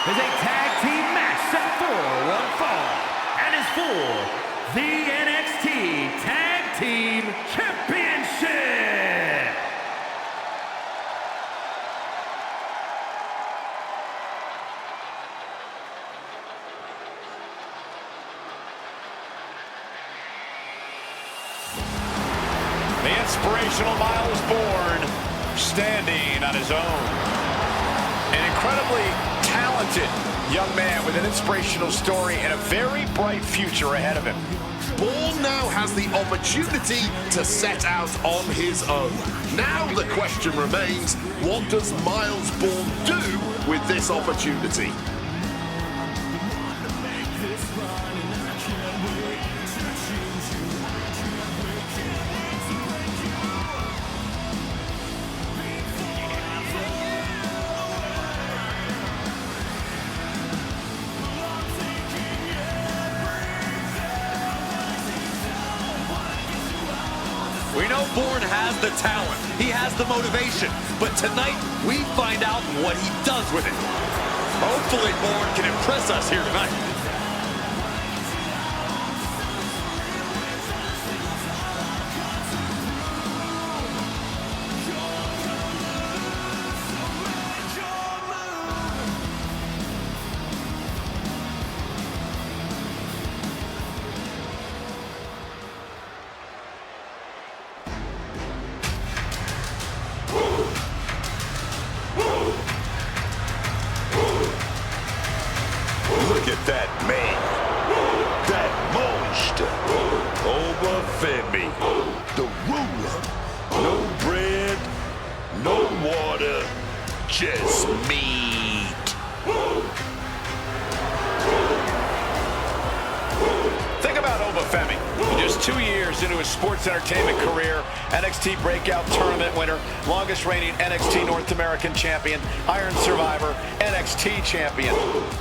is a tag team match set for one fall and is for the NXT Tag Team Championship. The inspirational Miles Bourne standing on his own. An incredibly talented young man with an inspirational story and a very bright future ahead of him. Bourne now has the opportunity to set out on his own. Now the question remains, what does Miles Bourne do with this opportunity? We know Bourne has the talent, he has the motivation, but tonight we find out what he does with it. Hopefully Bourne can impress us here tonight. Look at that man, that monster, Obafemi, the ruler. No bread, no water, just meat. Think about Obafemi. Just 2 years into his sports entertainment career, NXT Breakout Tournament winner, longest reigning NXT North American champion, Iron Survivor, NXT champion.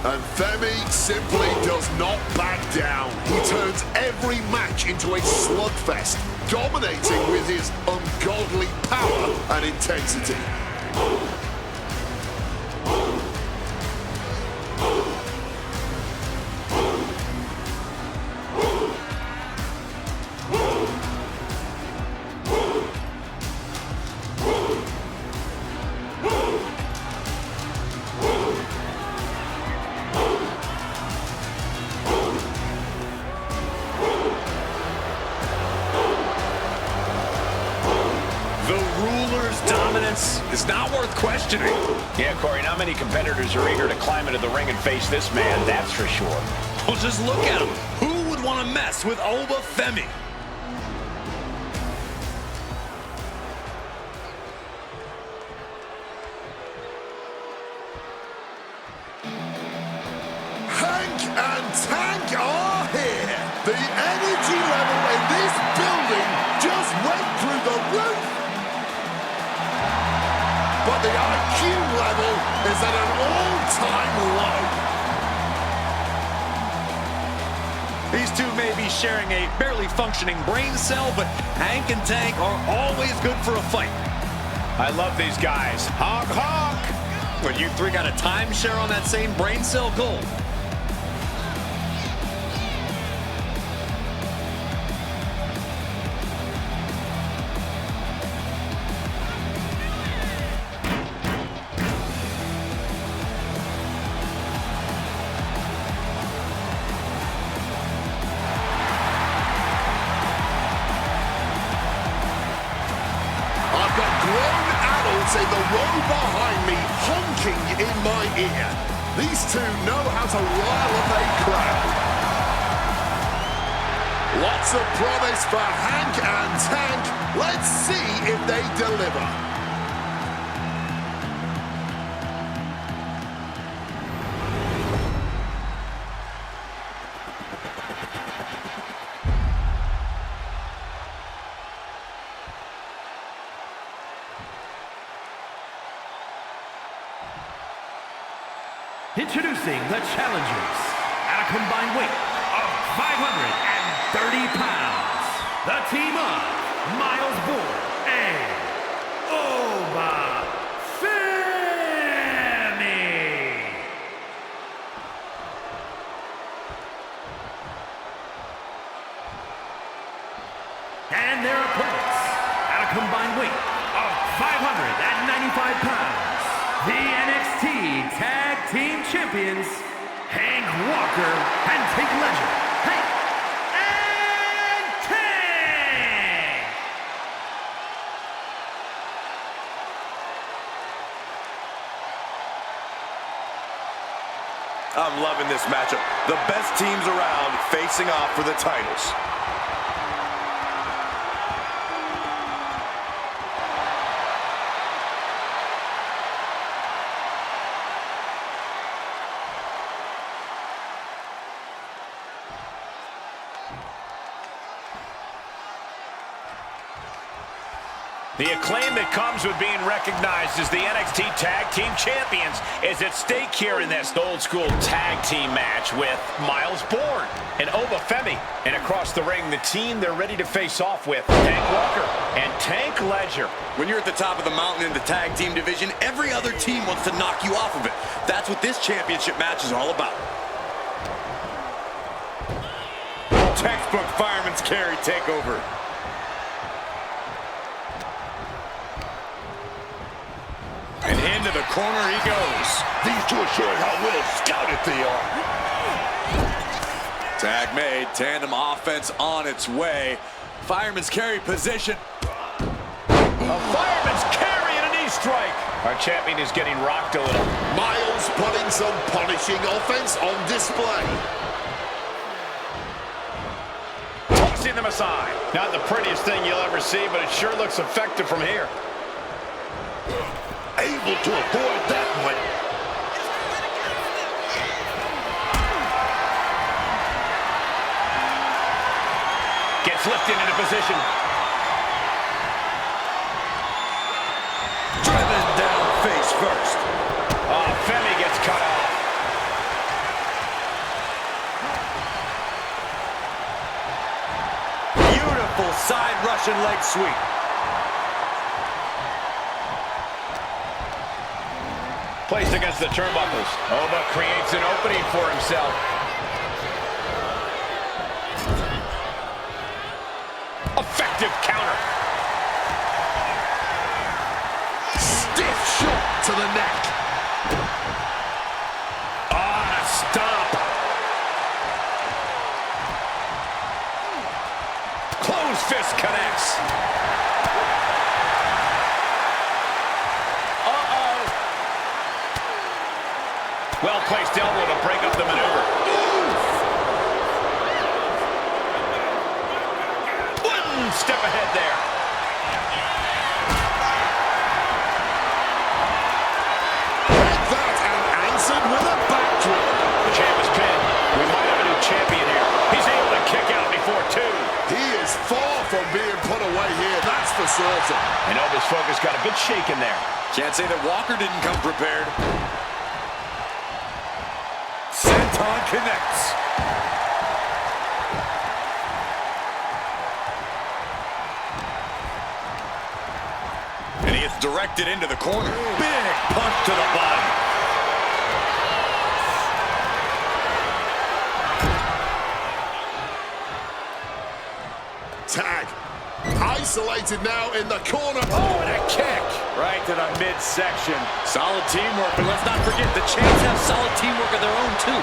And Femi simply does not back down. He turns every match into a slugfest, dominating with his ungodly power and intensity. Is not worth questioning. Yeah, Corey, not many competitors are eager to climb into the ring and face this man, that's for sure. Well, just look at him. Who would want to mess with Obafemi? Hank and Tank are here. The energy level in this building just went through the roof. But the IQ level is at an all-time low. These two may be sharing a barely functioning brain cell, but Hank and Tank are always good for a fight. I love these guys. Honk, honk! But you three got a timeshare on that same brain cell goal. In the row behind me, honking in my ear. These two know how to rile up a crowd. Lots of promise for Hank and Tank. Let's see if they deliver. Introducing the challengers at a combined weight of 530 pounds. The team of Miles Bourne and Obafemi. And their opponents, at a combined weight of 595 pounds, the NXT Tag Team Champions, Hank Walker and Take Leisure. Hank and Tank! I'm loving this matchup. The best teams around facing off for the titles. The acclaim that comes with being recognized as the NXT Tag Team Champions is at stake here in this old-school tag team match with Miles Bourne and Ova Femi. And across the ring, the team they're ready to face off with, Hank Walker and Tank Leisure. When you're at the top of the mountain in the tag team division, every other team wants to knock you off of it. That's what this championship match is all about. Textbook fireman's carry takeover. And into the corner he goes. These two are showing how well scouted they are. Tag made, tandem offense on its way. Fireman's carry position. A fireman's carry and a knee strike. Our champion is getting rocked a little. Miles putting some punishing offense on display. Tossing them aside. Not the prettiest thing you'll ever see, but it sure looks effective from here. Able to avoid that one. Gets lifted into position. Driven down face first. Oh, Femi gets cut off. Beautiful side Russian leg sweep. Placed against the turnbuckles. Ova creates an opening for himself. Effective counter. Stiff shot to the neck. Ah, stomp. Closed fist connects. Well-placed elbow to break up the maneuver. One step ahead there. Read that and answered with a backdrop. The champ is pinned. We might have a new champion here. He's able to kick out before two. He is far from being put away here, that's for certain. And Ova's focus got a bit shaken there. Can't say that Walker didn't come prepared. Senton connects. And he gets directed into the corner. Big punch to the body. Tag. Isolated now in the corner. Oh, and a kick. Right to the midsection. Solid teamwork, but let's not forget the champs have solid teamwork of their own too.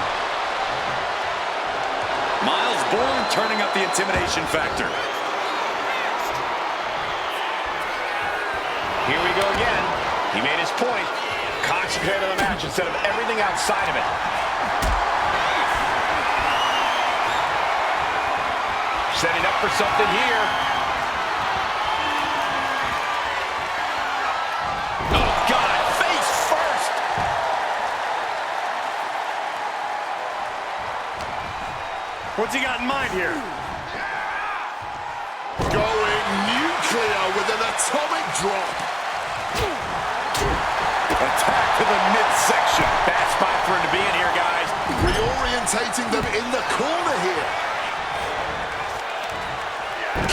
Miles Bourne turning up the intimidation factor. Here we go again. He made his point. Concentrate on the match instead of everything outside of it. Setting up for something here. Oh, God, face first. What's he got in mind here? Going nuclear with an atomic drop. Attack to the midsection. Bad spot for him to be in here, guys. Reorientating them in the corner here.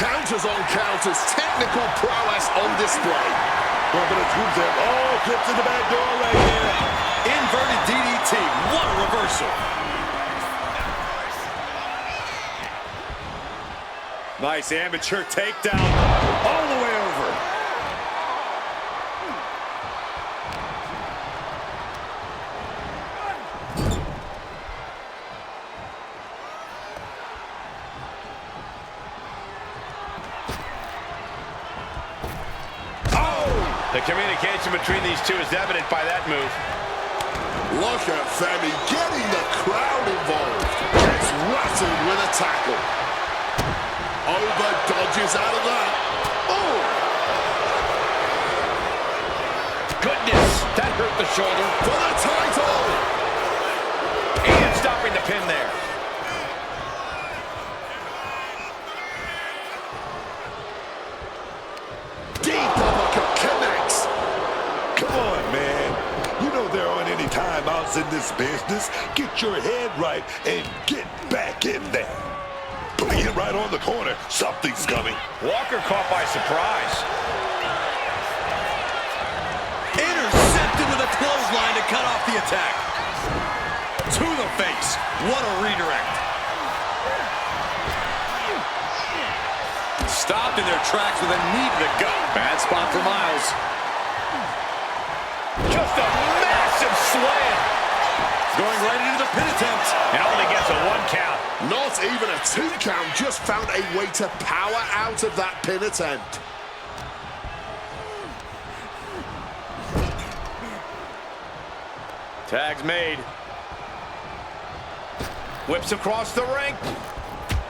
Counters on counters, technical prowess on display. Oh, clips in the back door right here. Inverted DDT. What a reversal. Nice amateur takedown all the way over. The communication between these two is evident by that move. Look at Femi getting the crowd involved. Gets rattled with a tackle. Oba dodges out of that. Oh! Goodness, that hurt the shoulder. For the title! And stopping the pin there. Deep uppercut connects. Come on, man. You know there aren't any timeouts in this business. Get your head right and get back in there. Putting it right on the corner. Something's coming. Walker caught by surprise. Intercepted with a clothesline to cut off the attack. To the face. What a redirect. Stopped in their tracks with a knee to the gut. Bad spot for Miles. Just a massive slam. Going right into the pin attempt. And only gets a 1 count. Not even a 2 count. Just found a way to power out of that pin attempt. Tag's made. Whips across the ring.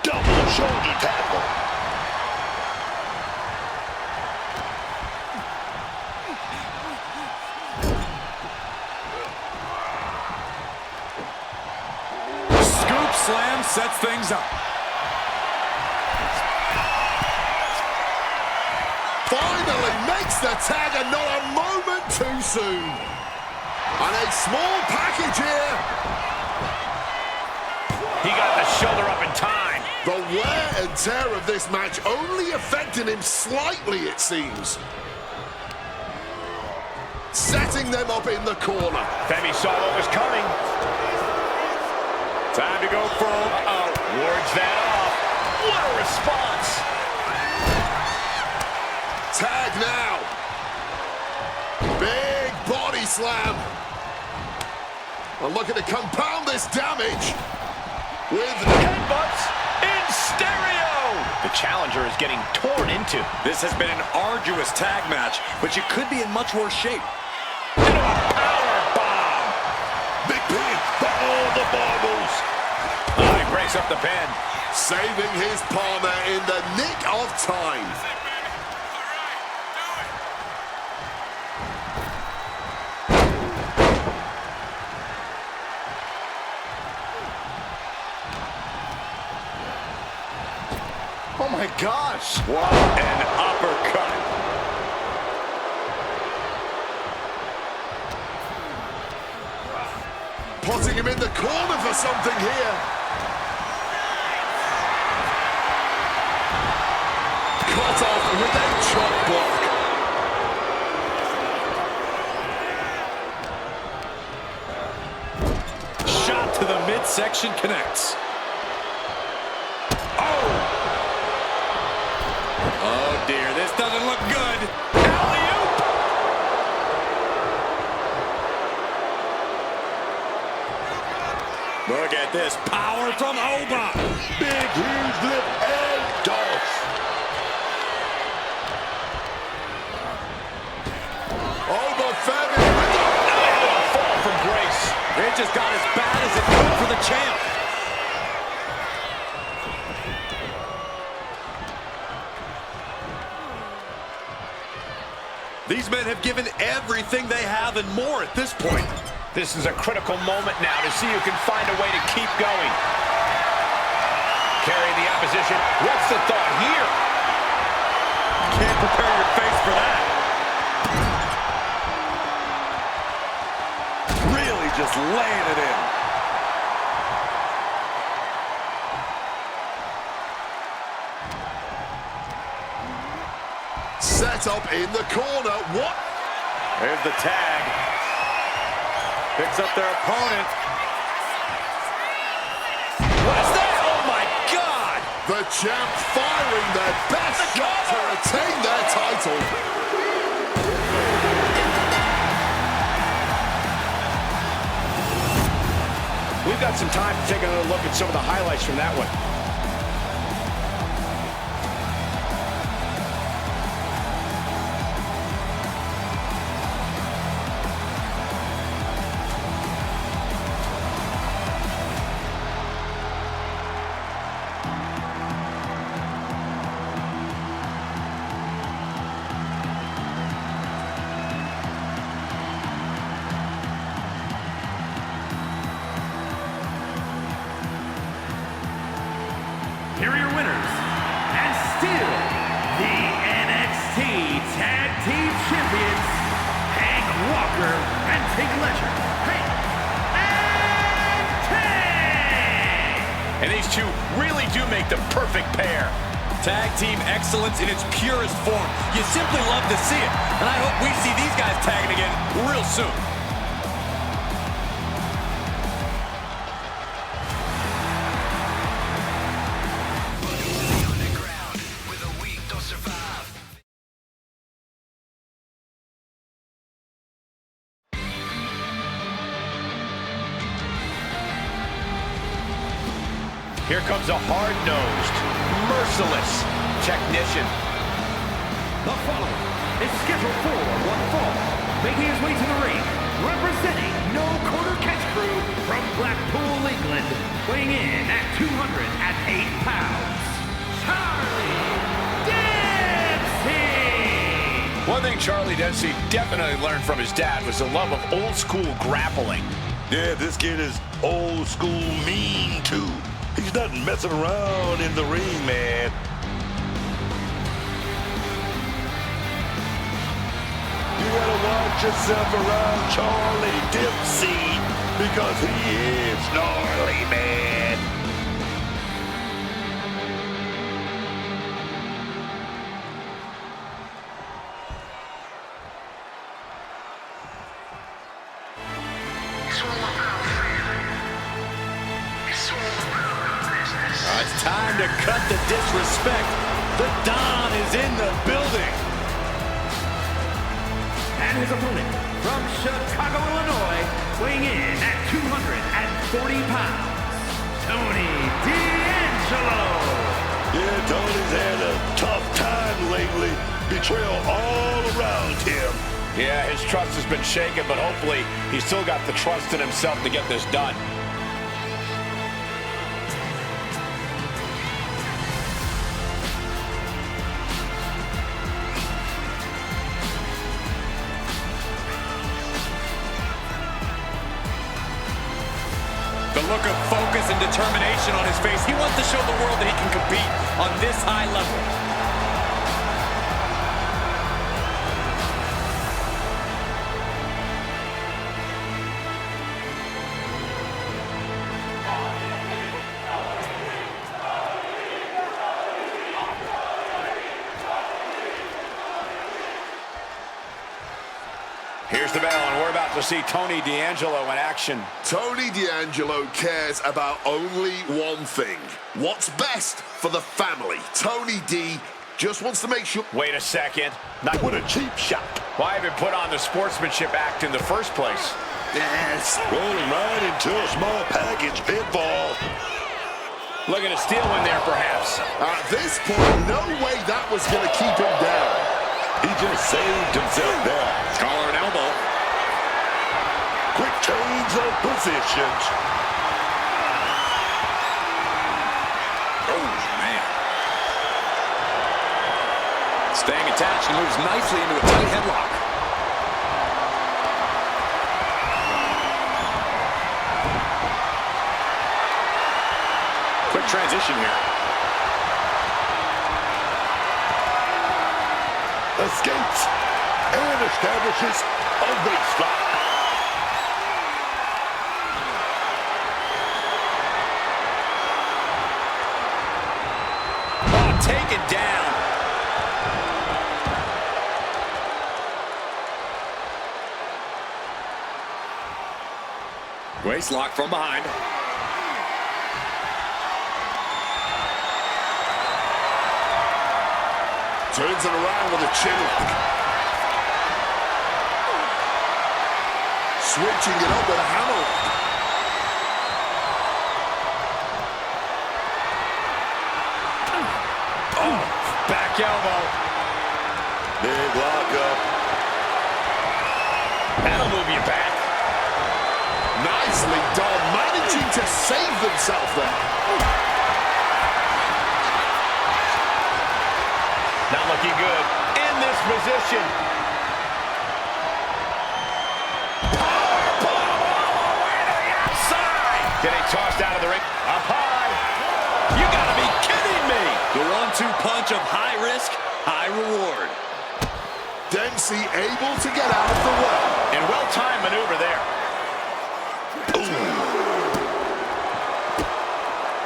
Double shoulder tackle. Scoop slam sets things up. Finally makes the tag and not a moment too soon. And a small package here. He got the shoulder up in time. The wear and tear of this match only affecting him slightly, it seems. Setting them up in the corner. Femi saw what was coming. Time to go full. Wards that off. What a response. Tag now. Big body slam. And looking to compound this damage with Headbutts in stereo. The challenger is getting torn into. This has been an arduous tag match, but you could be in much worse shape. Into a power bomb. Big pin for all the marbles. He breaks up the pin. saving his partner in the nick of time. Oh my gosh! What an uppercut! Putting him in the corner for something here. Cut off with a chop block. Shot to the midsection connects. Oh dear, this doesn't look good. Alley-oop! Look at this power from Oba. Big, huge lip and toss. Oba Femi with A fall from grace. It just got as bad as it could for the champ. These men have given everything they have and more at this point. This is a critical moment now to see who can find a way to keep going. Carrying the opposition. What's the thought here? Can't prepare your face for that. Really just laying it in. set up in the corner. What? There's the tag. Picks up their opponent. What is that? Oh my God! The champ firing their best shot to retain their title. We've got some time to take another look at some of the highlights from that one. Here are your winners, and still the NXT Tag Team Champions, Hank Walker and Tig Ledger. Hank and Tig! And these two really do make the perfect pair. Tag team excellence in its purest form. You simply love to see it. And I hope we see these guys tagging again real soon. Here comes a hard-nosed, merciless technician. The following is scheduled for one fall, making his way to the ring, representing No Corner Catch Crew from Blackpool, England, weighing in at 208 pounds, Charlie Dempsey! One thing Charlie Dempsey definitely learned from his dad was the love of old-school grappling. Yeah, this kid is old school mean, too. He's not messing around in the ring, man. You gotta watch yourself around Charlie Dempsey because he is gnarly, man. It's time to cut the disrespect. The Don is in the building. And his opponent from Chicago, Illinois, weighing in at 240 pounds, Tony D'Angelo. Yeah, Tony's had a tough time lately. Betrayal all around him. Yeah, his trust has been shaken, but hopefully he's still got the trust in himself to get this done. The look of focus and determination on his face. He wants to show the world that he can compete on this high level. Here's the bell, and we're about to see Tony D'Angelo in action. Tony D'Angelo cares about only one thing. What's best for the family. Tony D just wants to make sure... Wait a second. Not What a cheap shot. Why even put on the sportsmanship act in the first place? Yes. Rolling right into a small package pinfall. Looking to steal one there, perhaps. At this point, no way that was going to keep him down. He just saved himself there. Collar and elbow. Quick change of positions. Oh, man. Staying attached and moves nicely into a tight headlock. Quick transition here. Escapes and establishes a waistlock. Oh, taken down. Waistlock from behind. Turns it around with a chin lock. Switching it up with a hammer lock. Oh, back elbow. Big lockup. That'll move you back. Nicely done, managing to save themselves there. Not looking good in this position. Powerbomb all the way to the outside. Getting tossed out of the ring. Up high. You gotta be kidding me. The 1-2 punch of high risk, high reward. Dempsey able to get out of the way. And well-timed maneuver there.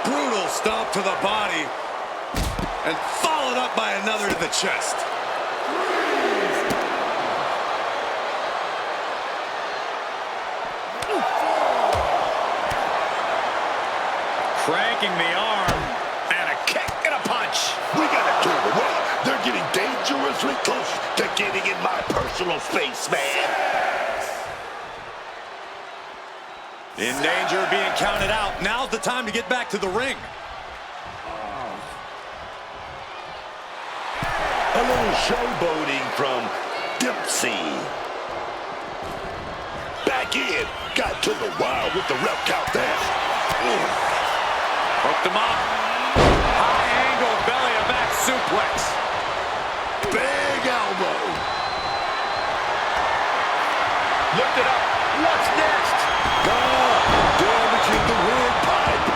Brutal stomp to the body. And followed up by another to the chest. Cranking the arm. And a kick and a punch. We gotta clear the way. They're getting dangerously close to getting in my personal space, man. In danger of being counted out. Now's the time to get back to the ring. A little showboating from Dempsey. Back in. Got to the wild with the ref count there. Hooked him up. High angle belly to back suplex. Big elbow. Lift it up. What's next? Damaging the windpipe.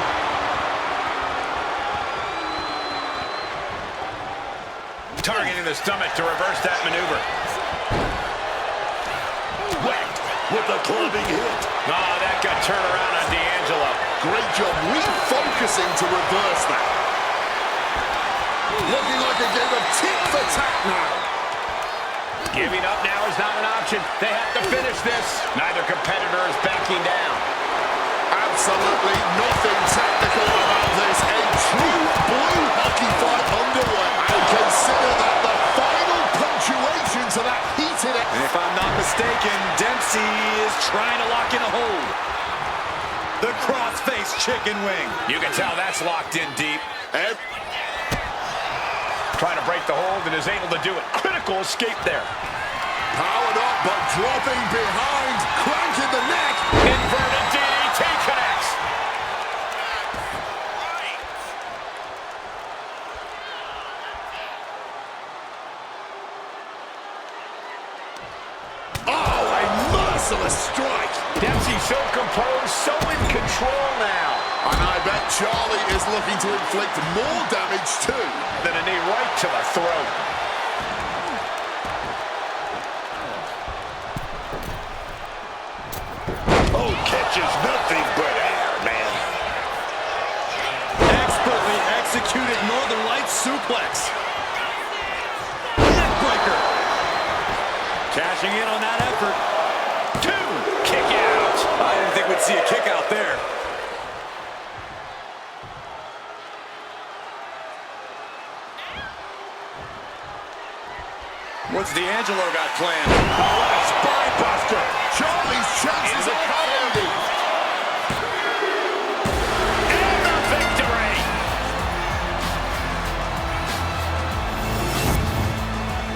Targeting the stomach to reverse that maneuver. Whacked with a clubbing hit. Oh, that got turned around on D'Angelo. Great job refocusing to reverse that. Looking like a game of tit for tat now. Giving up now is not an option. They have to finish this. Neither competitor is backing down. Absolutely nothing technical about this. A true blue hockey fight underway. And consider that the final punctuation to that heated... And if I'm not mistaken, Dempsey is trying to lock in a hold. The cross-face chicken wing. You can tell that's locked in deep. Trying to break the hold and is able to do it. Critical escape there. Powered up, but dropping behind. Cranking the neck. Inverted DDT connects. Oh, a merciless strike. Dempsey so composed, so in control now. And I bet Charlie is looking to inflict more damage too. Then a knee right to the throat. Oh, catches nothing but air, man. Expertly executed Northern Lights suplex. Neckbreaker. Cashing in on that effort. 2. Kick out. I didn't think we'd see a kick out there. What's D'Angelo got planned? Oh, what a spine buster. Charlie's chances are ending. And the victory.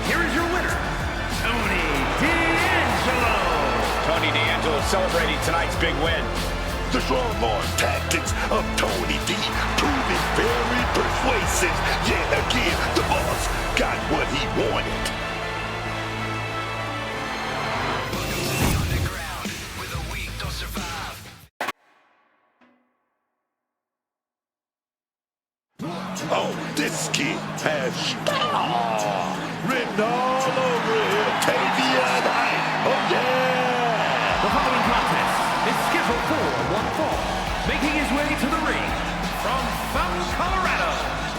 Here is your winner, Tony D'Angelo. Tony D'Angelo celebrating tonight's big win. The strong-arm tactics of Tony D proving very persuasive. Yet again, the boss got what he wanted. Oh, this kid has star written all over him. Tavian Height. Oh, yeah. The following contest is scheduled for one fall. Making his way to the ring from Fountain, Colorado,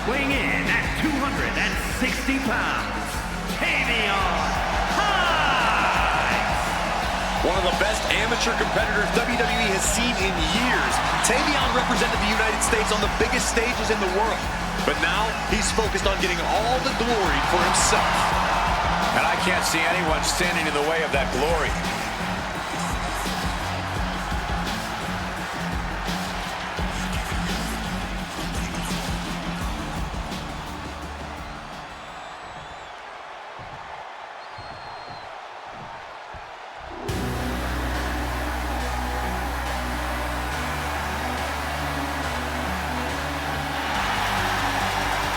weighing in at 260 pounds, Tavian Height. One of the best amateur competitors WWE has seen in years. Tavion represented the United States on the biggest stages in the world. But now, he's focused on getting all the glory for himself. And I can't see anyone standing in the way of that glory.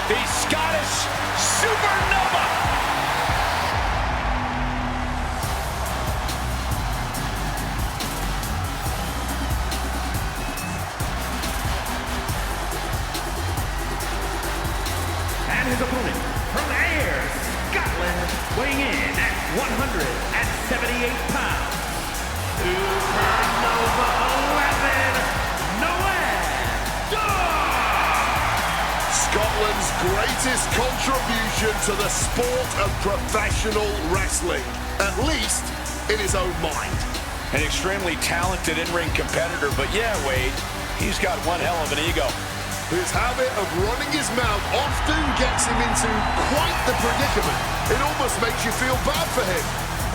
The Scottish Supernova. And his opponent from Ayr, Scotland, weighing in at 178 pounds, Supernova 11, Noah. Scotland's greatest contribution to the sport of professional wrestling, at least in his own mind. An extremely talented in-ring competitor, but yeah, Wade, he's got one hell of an ego. His habit of running his mouth often gets him into quite the predicament. It almost makes you feel bad for him.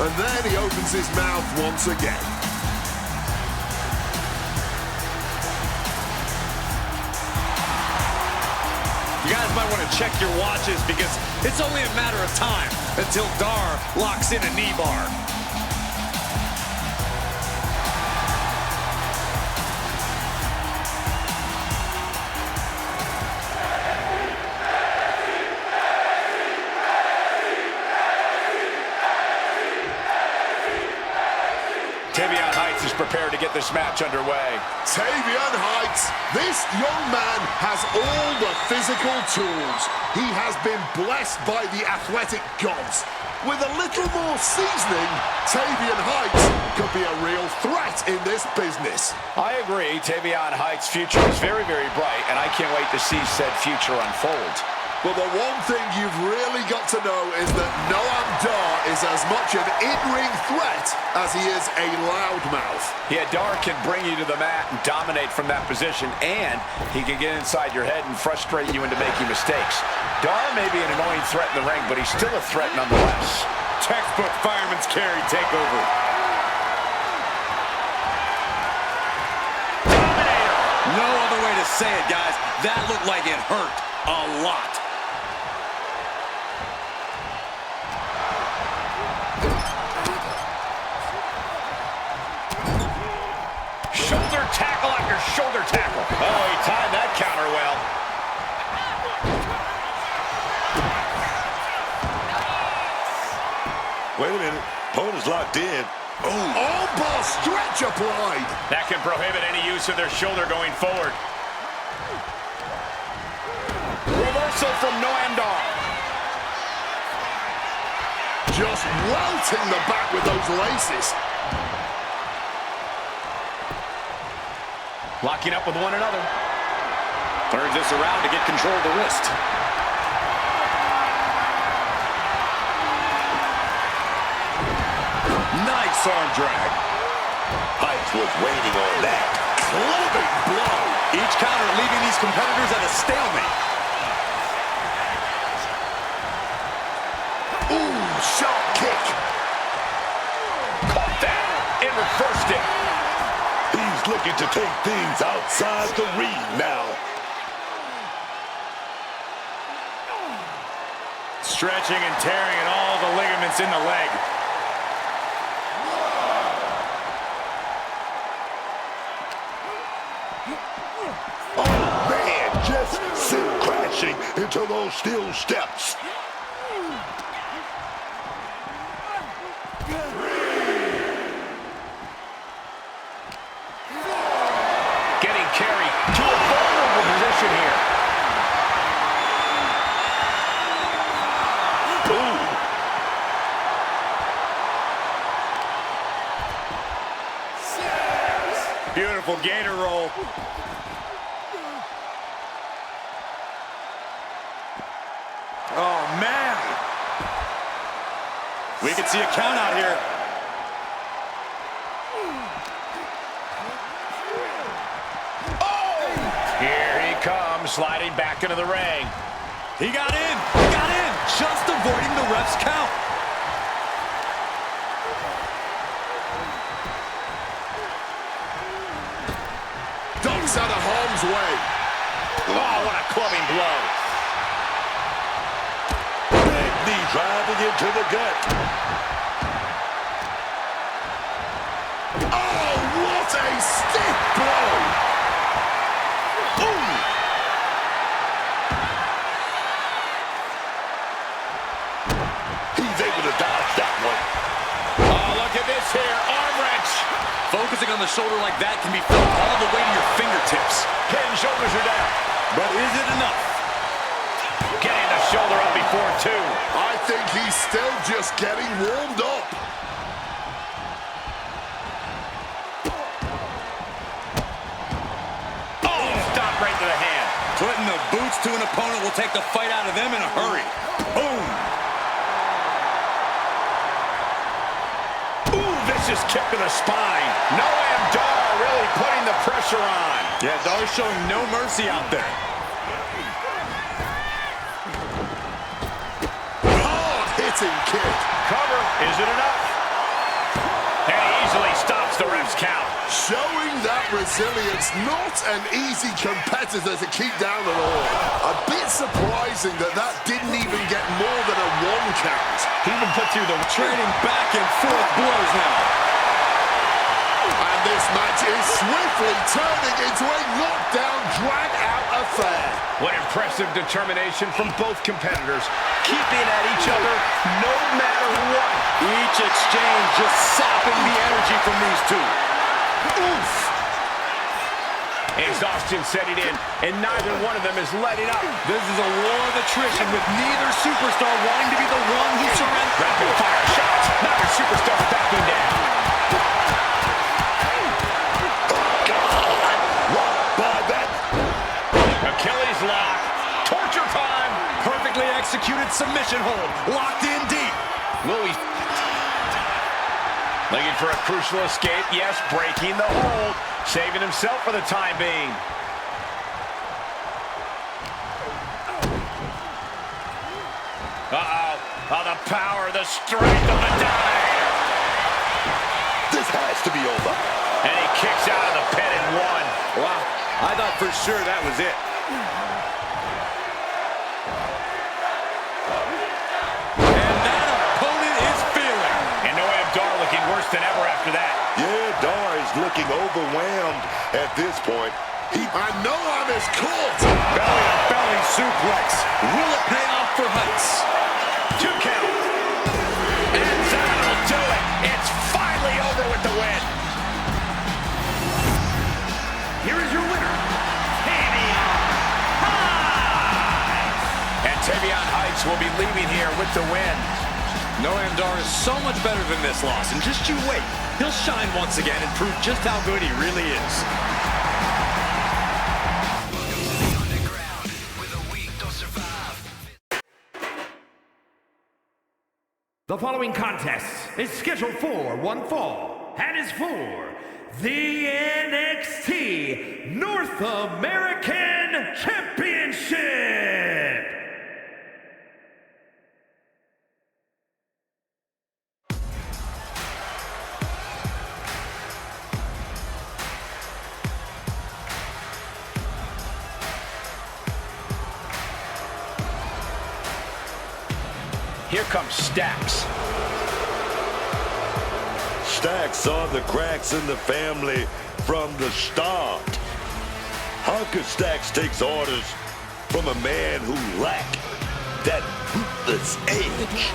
And then he opens his mouth once again. You guys might want to check your watches because it's only a matter of time until Dar locks in a knee bar. Tavion Heights is prepared to get this match underway. Tavion Heights, this young man has all the physical tools. He has been blessed by the athletic gods. With a little more seasoning, Tavion Heights could be a real threat in this business. I agree, Tavion Heights' future is very, very bright, and I can't wait to see said future unfold. But the one thing you've really got to know is that Noam Dar is as much an in-ring threat as he is a loudmouth. Yeah, Dar can bring you to the mat and dominate from that position, and he can get inside your head and frustrate you into making mistakes. Dar may be an annoying threat in the ring, but he's still a threat nonetheless. Textbook fireman's carry takeover. Dominator! No other way to say it, guys. That looked like it hurt a lot. Shoulder tackle after shoulder tackle. Oh, he timed that counter well. Wait a minute. Opponent's locked in. Armbar stretch applied. That can prohibit any use of their shoulder going forward. Reversal from Noam Dar. Just welting the back with those laces. Locking up with one another. Turns this around to get control of the wrist. Nice arm drag. Heights was waiting on that. Clubbing blow. Each counter leaving these competitors at a stalemate. Ooh, sharp kick. Caught that and reversed it. He's looking to take things outside the ring now. Stretching and tearing at all the ligaments in the leg. Oh, man, just sent crashing into those steel steps. Getting carried to a vulnerable position here. Boom. Beautiful gator roll. Oh, man. We can see a count out here. sliding back into the ring. He got in. He got in. Just avoiding the ref's count. Ducks out of harm's way. Oh, what a clubbing blow. Big knee driving into the gut. Oh, what a stiff blow. Boom. He's able to dodge that one. Oh, look at this here. Arm wrench. Focusing on the shoulder like that can be felt all the way to your fingertips. Head and shoulders are down. But is it enough? Getting the shoulder up before two. I think he's still just getting warmed up. Oh, stop right to the hand. Putting the boots to an opponent will take the fight out of them in a hurry. Boom. Ooh, vicious kick to the spine. Noam Dar really putting the pressure on. Yeah, Dar's showing no mercy out there. Hard-hitting kick. Cover. Is it enough? And he easily stops the ref's count. Showing that resilience, not an easy competitor to keep down at all. A bit surprising that that didn't even get more than a 1 count. He even put through the trading back and forth blows now. And this match is swiftly turning into a knockdown, drag-out affair. What impressive determination from both competitors, keeping at each other no matter what. Each exchange just sapping the energy from these two. Oof! Exhaustion setting in, and neither one of them is letting up. This is a war of attrition with neither superstar wanting to be the one who surrenders. Rapid fire shots. Neither superstar backing down. Achilles lock. Torture time. Perfectly executed submission hold. Locked in deep. Louis looking for a crucial escape. Yes, breaking the hold. Saving himself for the time being. Uh-oh. Oh, the power, the strength of the dive. This has to be over. And he kicks out of the pin and one. Wow. I thought for sure that was it. And that opponent is feeling. And Noam Dar looking worse than ever after that. Yeah, Dar is looking overwhelmed at this point. And Noam is caught. Belly-to-belly suplex. Will it pay off for Heights? 2 count. And that'll do it. It's finally over with the win. Here is your winner, And Tavion Heights will be leaving here with the win. Noam Dar is so much better than this loss, and just you wait. He'll shine once again and prove just how good he really is. The following contest is scheduled for one fall and is for the NXT North American Championship. Here comes Stacks. Stacks saw the cracks in the family from the start. How could Stacks take orders from a man who lacked that ruthless edge?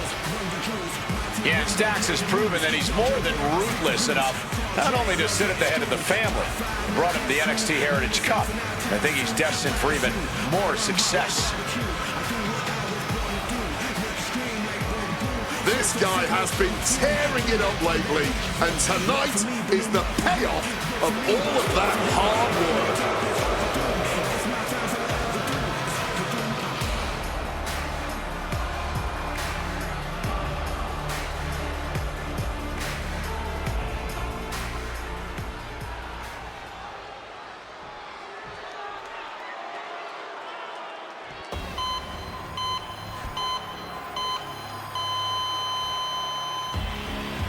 Yeah, and Stacks has proven that he's more than ruthless enough not only to sit at the head of the family, brought him the NXT Heritage Cup. I think he's destined for even more success. This guy has been tearing it up lately, and tonight is the payoff of all of that hard work.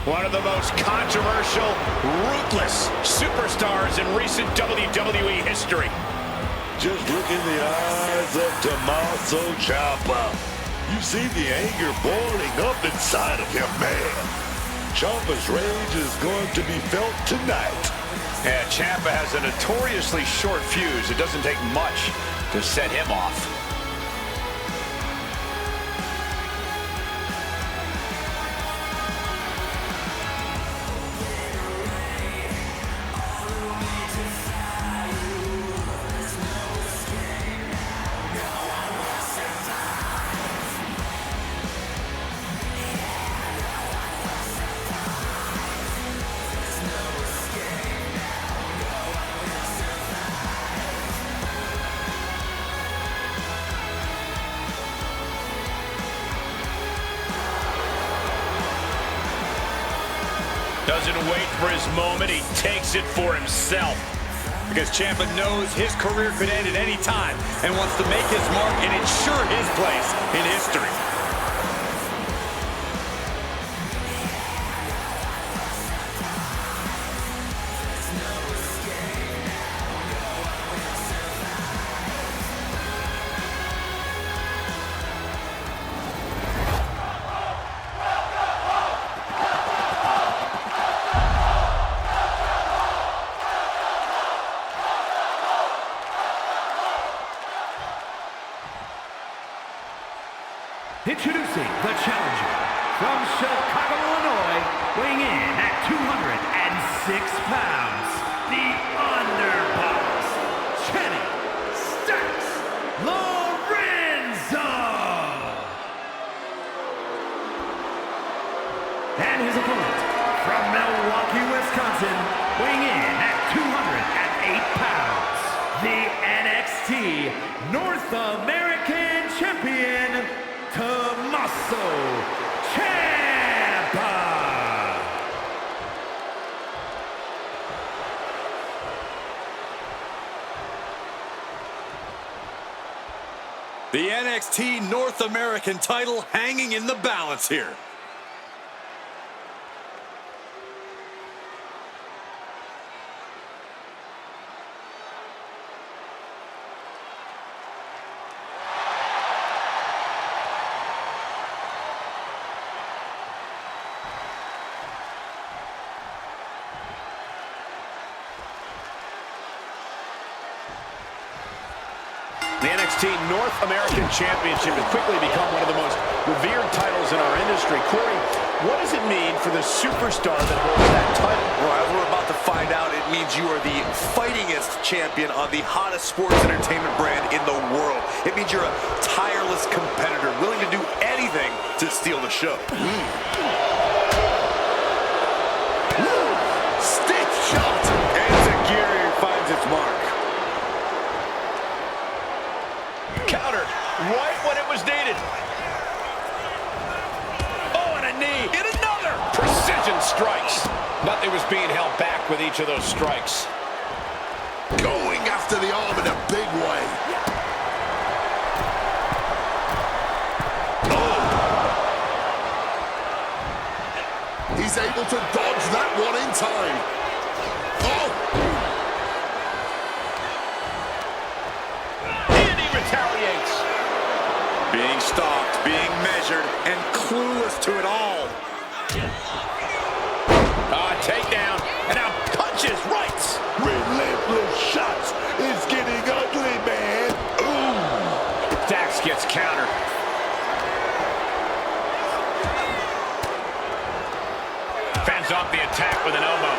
One of the most controversial, ruthless superstars in recent WWE history. Just look in the eyes of Tommaso Ciampa. You see the anger boiling up inside of him, man. Ciampa's rage is going to be felt tonight. Yeah, Ciampa has a notoriously short fuse. It doesn't take much to set him off. Doesn't wait for his moment, he takes it for himself. Because Ciampa knows his career could end at any time and wants to make his mark and ensure his place in history. Introducing the challenger from Chicago, Illinois, weighing in at 206 pounds, the Underboss, Kenny Stacks Lorenzo. And his opponent from Milwaukee, Wisconsin, weighing in at 208 pounds, the NXT North American Champion, Tommaso Ciampa. The NXT North American title hanging in the balance here. The NXT North American Championship has quickly become one of the most revered titles in our industry. Corey, what does it mean for the superstar that holds that title? Well, as we're about to find out, it means you are the fightingest champion on the hottest sports entertainment brand in the world. It means you're a tireless competitor, willing to do anything to steal the show. Stiff shot. And Zagiri finds its mark. Countered right when it was needed. Oh, and a knee. And another. Precision strikes. Nothing was being held back with each of those strikes. Going after the arm in a big way. Oh. He's able to dodge that one in time. Oh. Retaliates. Being stalked, being measured, and clueless to it all. Takedown, and now punches right. Relentless shots is getting ugly, man. Ooh. Dax gets countered. Fends off the attack with an elbow.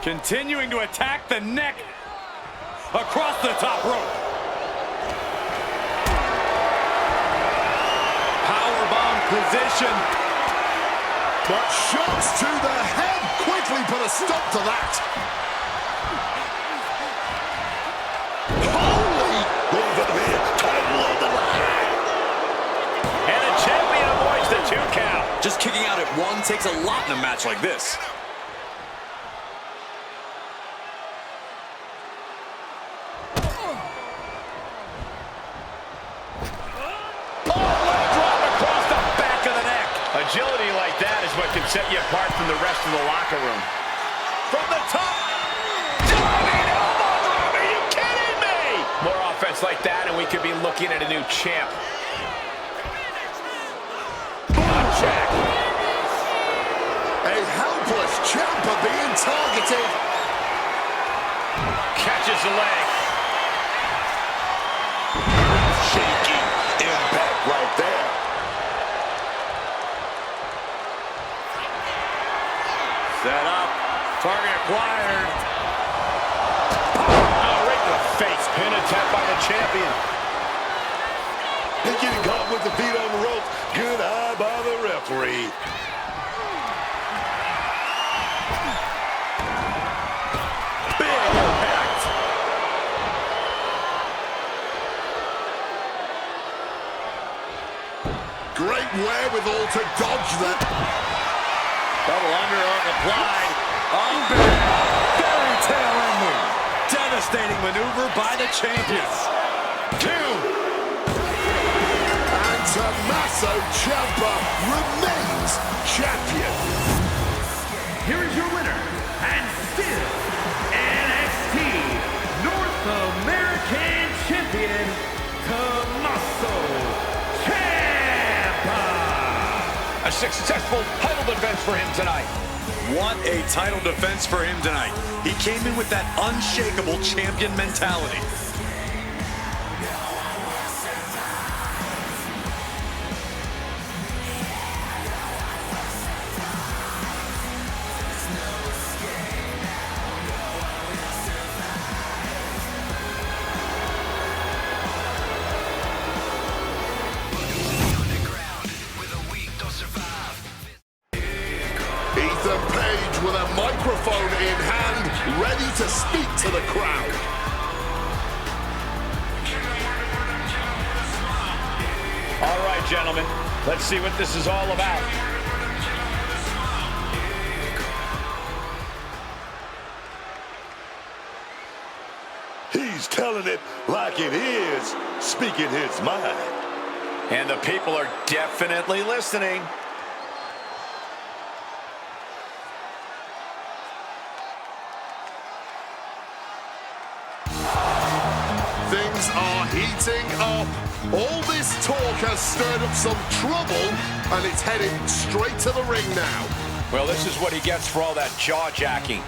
Continuing to attack the neck across the top rope. Powerbomb position. But shots to the head quickly put a stop to that. Holy! Over there, title on the line. And the champion avoids the 2 count. Just kicking out at one takes a lot in a match like this. can set you apart from the rest of the locker room. From the top. Diving elbow drop. Are you kidding me? More offense like that, and we could be looking at a new champ. Jack. A helpless Ciampa being targeted. Catches the leg. Shaky impact right there. Set up. Target acquired. Oh, right to the face. Pin attempt by the champion. And getting caught with the feet on the ropes. Good eye by the referee. Big impact. Great wherewithal to dodge that. Double underhook applied. Fairy tale ending. Devastating maneuver by the champions. 2. Tommaso Ciampa remains champion. Here is your winner, and still NXT North American Champion, Tommaso Ciampa. A successful title defense for him tonight. What a title defense for him tonight. He came in with that unshakable champion mentality. With a microphone in hand, ready to speak to the crowd. All right, gentlemen, let's see what this is all about. He's telling it like it is, speaking his mind. And the people are definitely listening. Things are heating up. All this talk has stirred up some trouble, and it's heading straight to the ring now. Well, this is what he gets for all that jaw-jacking.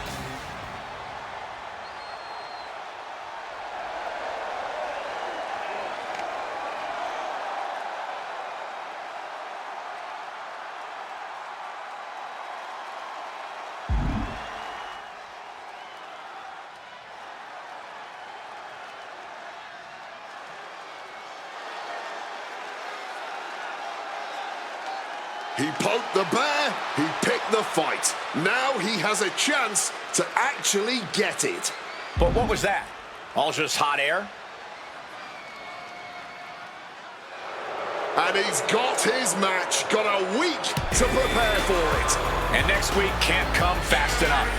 He poked the bear, he picked the fight. Now he has a chance to actually get it. But what was that? All just hot air? And he's got his match, got a week to prepare for it. And next week can't come fast enough.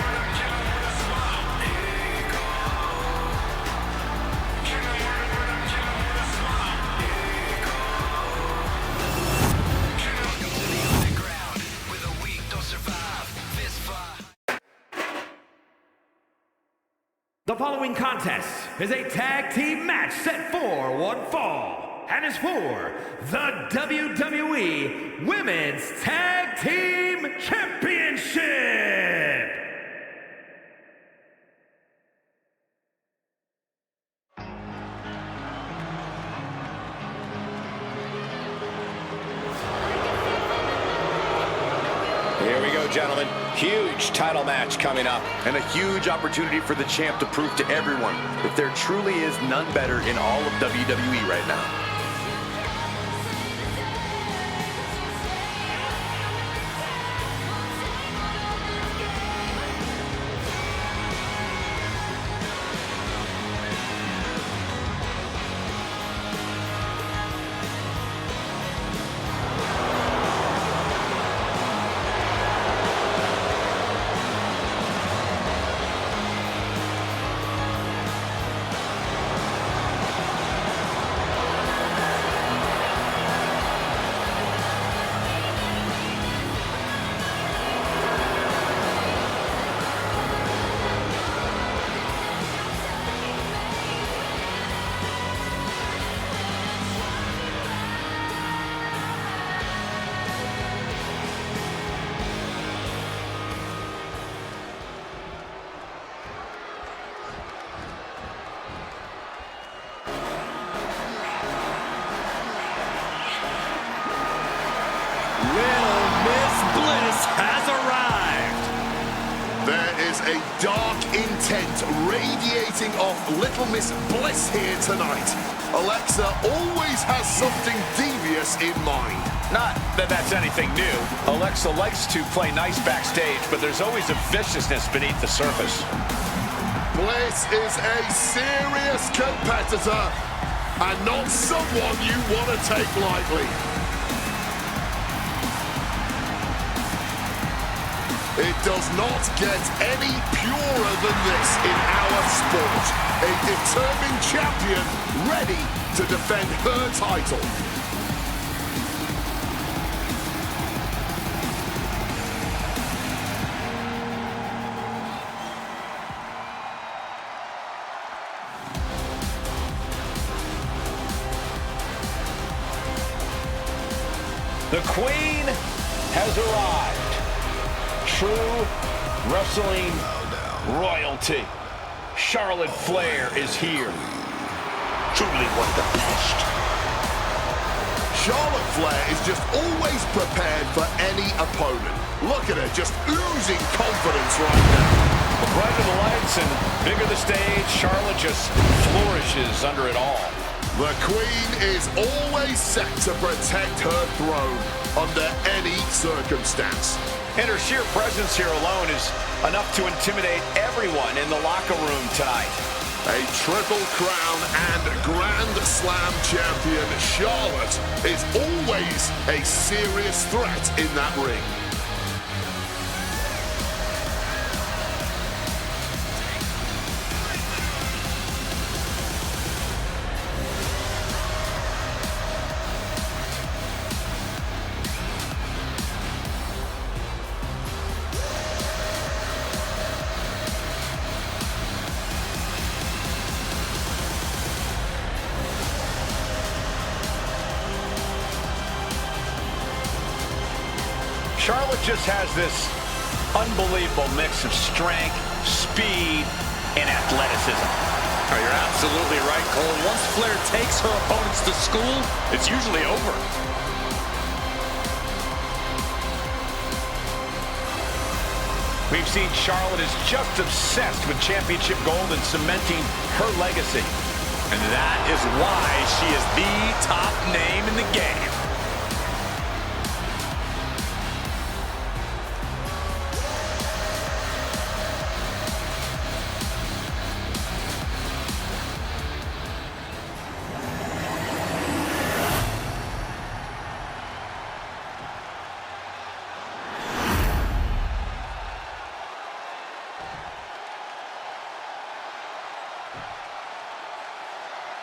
The following contest is a tag team match set for one fall and is for the WWE Women's Tag Team Championship. Here we go, gentlemen. Huge title match coming up. And a huge opportunity for the champ to prove to everyone that there truly is none better in all of WWE right now. There is a dark intent radiating off Little Miss Bliss here tonight. Alexa always has something devious in mind. Not that that's anything new. Alexa likes to play nice backstage, but there's always a viciousness beneath the surface. Bliss is a serious competitor and not someone you want to take lightly. It does not get any purer than this in our sport. A determined champion ready to defend her title. The Queen has arrived. True wrestling royalty. Charlotte Flair is here. Truly what the best. Charlotte Flair is just always prepared for any opponent. Look at her, just oozing confidence right now. The brighter the lights and bigger the stage, Charlotte just flourishes under it all. The Queen is always set to protect her throne under any circumstance. And her sheer presence here alone is enough to intimidate everyone in the locker room tonight. A Triple Crown and Grand Slam champion, Charlotte is always a serious threat in that ring. Charlotte just has this unbelievable mix of strength, speed, and athleticism. Oh, you're absolutely right, Cole. Once Flair takes her opponents to school, it's usually over. We've seen Charlotte is just obsessed with championship gold and cementing her legacy. And that is why she is the top name in the game.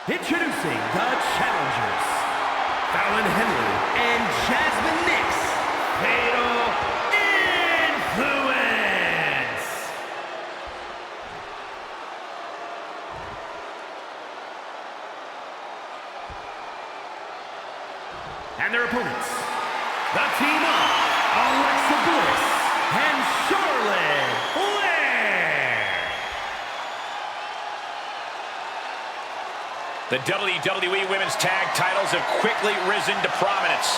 Introducing the challengers, Fallon Henley and Jasmine Nix, Fatal Influence. And their opponents, the team of Alexa Bliss and Charlotte Flair. The WWE Women's Tag Titles have quickly risen to prominence.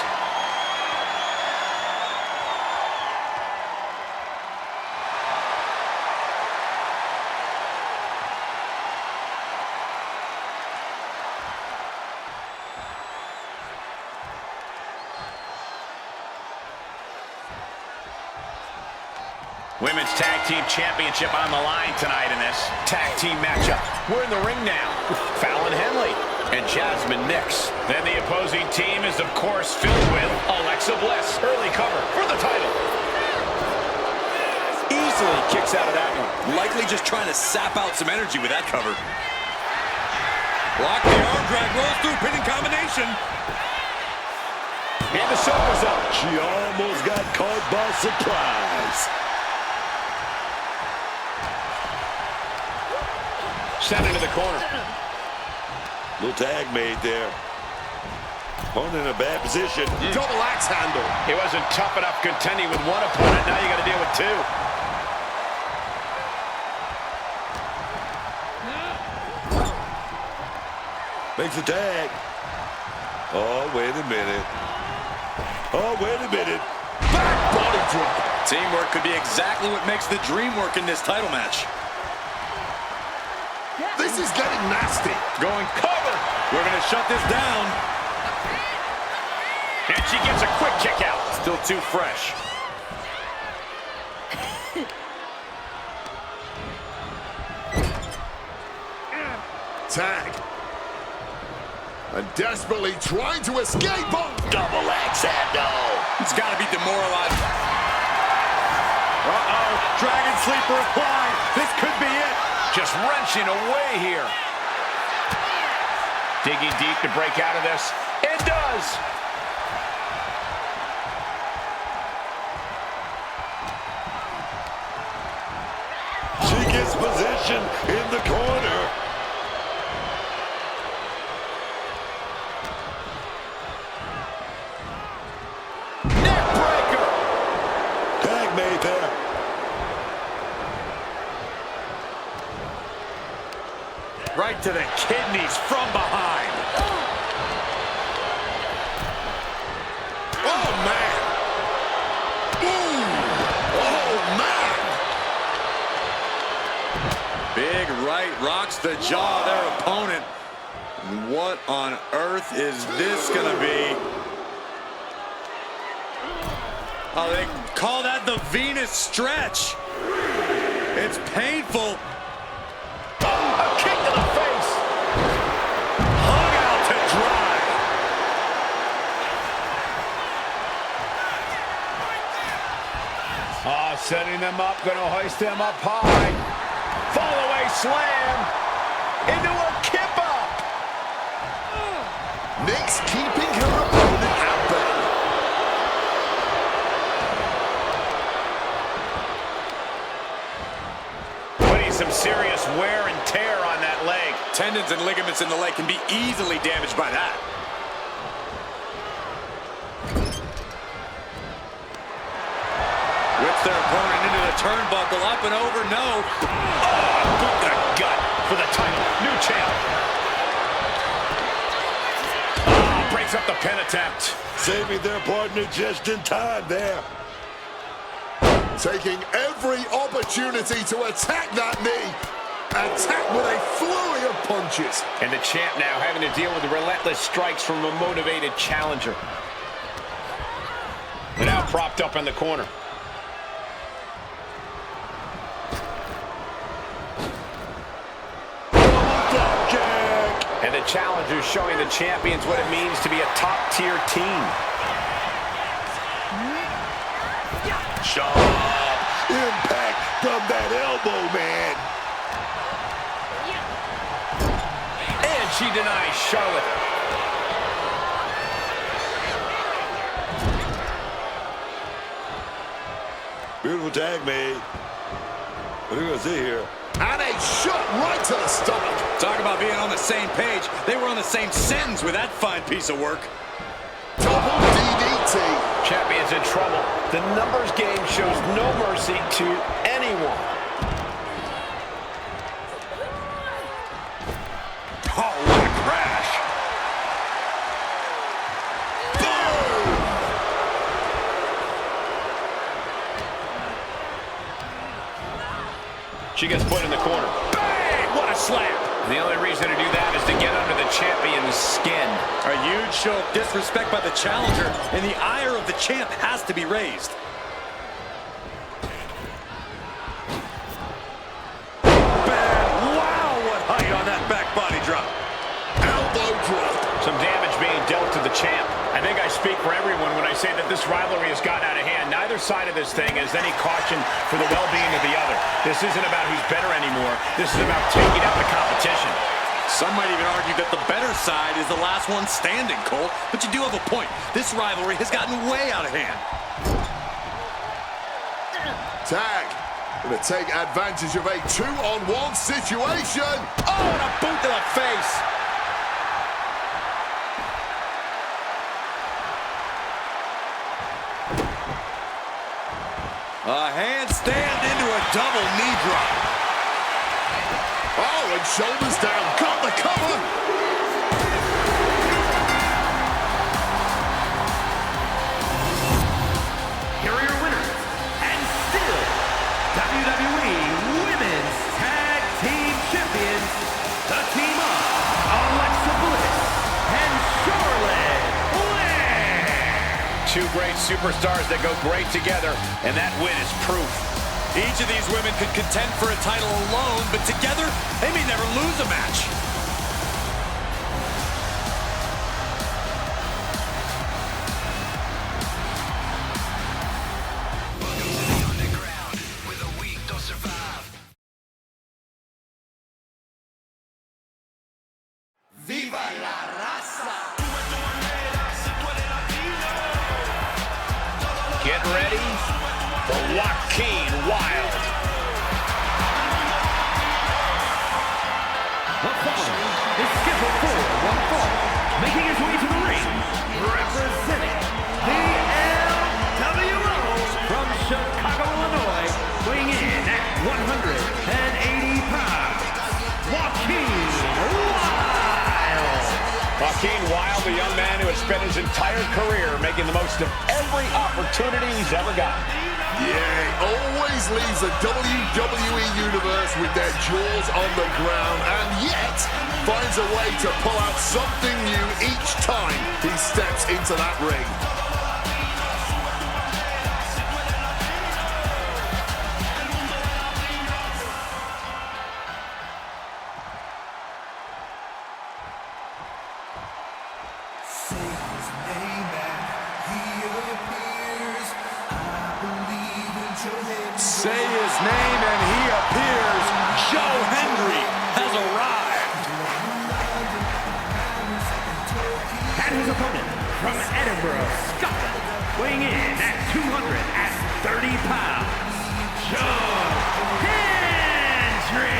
Women's Tag Team Championship on the line tonight in this tag team matchup. We're in the ring now with Fallon Henley and Jasmine Nix. Then the opposing team is, of course, filled with Alexa Bliss. Early cover for the title. Easily kicks out of that one. Likely just trying to sap out some energy with that cover. Block the arm drag, rolls through, pinning combination. And the shoulders up. She almost got caught by surprise. Sent into the corner. Little tag made there. Opponent in a bad position. Double axe handle. He wasn't tough enough contending with one opponent. Now you got to deal with two. Makes a tag. Oh, wait a minute. Oh, wait a minute. Back body drop. Teamwork could be exactly what makes the dream work in this title match. This is getting nasty. Going cover. We're going to shut this down. And she gets a quick kick out. Still too fresh. Tag. And desperately trying to escape. Double axe handle. It's got to be demoralized. Uh-oh. Dragon sleeper applied. This could be it. Just wrenching away here. Digging deep to break out of this. It does. She gets position in the corner. Neck breaker. Tag made there. Right to the kidneys from behind. Oh, man. Ooh. Oh, man. Big right rocks the jaw of their opponent. What on earth is this gonna be? Oh, they call that the Venus stretch. It's painful. A kick to the face. Hung out to dry. Setting them up, gonna hoist them up high. Fall away slam into a kip up. Nick's keeping her opponent at bay. Putting some serious wear and tear on that leg. Tendons and ligaments in the leg can be easily damaged by that. Whips their opponent into the turnbuckle, up and over, no. Oh, boot to the gut for the title. New champ. Oh, breaks up the pin attempt. Saving their partner just in time there. Taking every opportunity to attack that knee. Attack with a flurry of punches. And the champ now having to deal with the relentless strikes from a motivated challenger. And now propped up in the corner. And the challenger showing the champions what it means to be a top-tier team. Sharp impact from that elbow, man. And she denies Charlotte. Beautiful tag made. What are we going to see here? And a shot right to the stomach. Talk about being on the same page. They were on the same sentence with that fine piece of work. Double DDT. Champion's in trouble. The numbers game shows no mercy to anyone. Oh, what a crash. She gets put in the corner. Bang! What a slap. The only reason to do that is to get under the champion's skin. A huge show of disrespect by the challenger, and the ire of the champ has to be raised. Bang! Wow, what height on that back body drop. Elbow drop. Some damage being dealt to the champ. I think I speak for everyone when I say that this rivalry has gotten out of hand. Neither side of this thing has any caution for the well-being of the other. This isn't about who's better anymore. This is about taking out the competition. Some might even argue that the better side is the last one standing, Cole. But you do have a point. This rivalry has gotten way out of hand. Tag. Gonna take advantage of a 2-on-1 situation. Oh, and a boot to the face. A handstand into a double knee drop. Oh, and shoulders down. Got the cover. Here are your winners, and Two great superstars that go great together, and that win is proof. Each of these women could contend for a title alone, but together, they may never lose a match. Get ready for Joaquin Wilde. The following is scheduled for one fall, making his way to the ring, representing the LWO from Chicago, Illinois, weighing in at 180 pounds, Joaquin Wilde. Joaquin Wilde, a young man who has spent his entire career making the most of every opportunity he's ever gotten. Yeah, always leaves the WWE Universe with their jaws on the ground, and yet finds a way to pull out something new each time he steps into that ring. Say his name and he appears. Joe Hendry has arrived. And his opponent from Edinburgh, Scotland, weighing in at 230 pounds, Joe Hendry.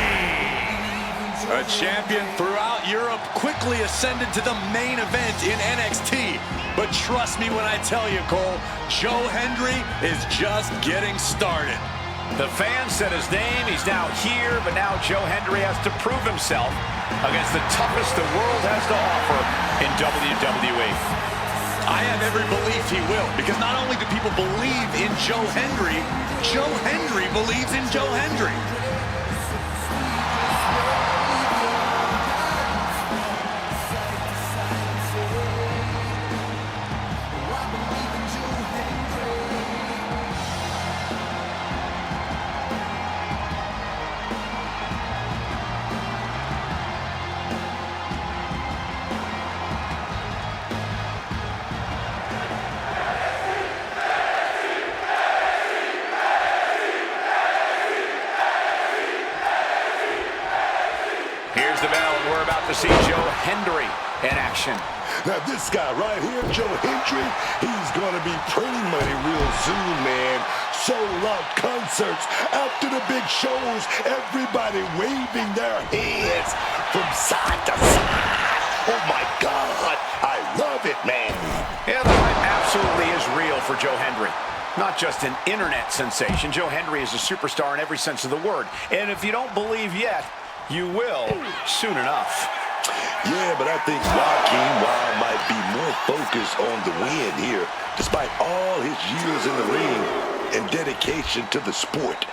A champion throughout Europe, quickly ascended to the main event in NXT. But trust me when I tell you, Cole, Joe Hendry is just getting started. The fans said his name, he's now here, but now Joe Hendry has to prove himself against the toughest the world has to offer in WWE. I have every belief he will, because not only do people believe in Joe Hendry believes in Joe Hendry. Here's the bell, and we're about to see Joe Hendry in action. Now this guy right here, Joe Hendry, he's gonna be pretty money real soon, man. Sold out concerts after the big shows, everybody waving their hands from side to side. Oh my God, I love it, man. Yeah, the hype absolutely is real for Joe Hendry. Not just an internet sensation, Joe Hendry is a superstar in every sense of the word. And if you don't believe yet, you will soon enough. Yeah, but I think Joaquin Wilde might be more focused on the win here, despite all his years in the ring and dedication to the sport.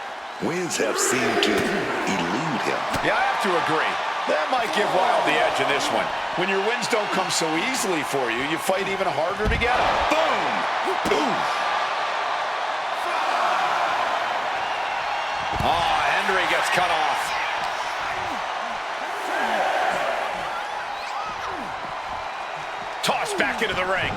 Wins have seemed to elude him. Yeah, I have to agree. That might give Wilde the edge in this one. When your wins don't come so easily for you, you fight even harder to get them. Boom! Boom! Oh, Hendry gets cut off. Tossed back into the ring.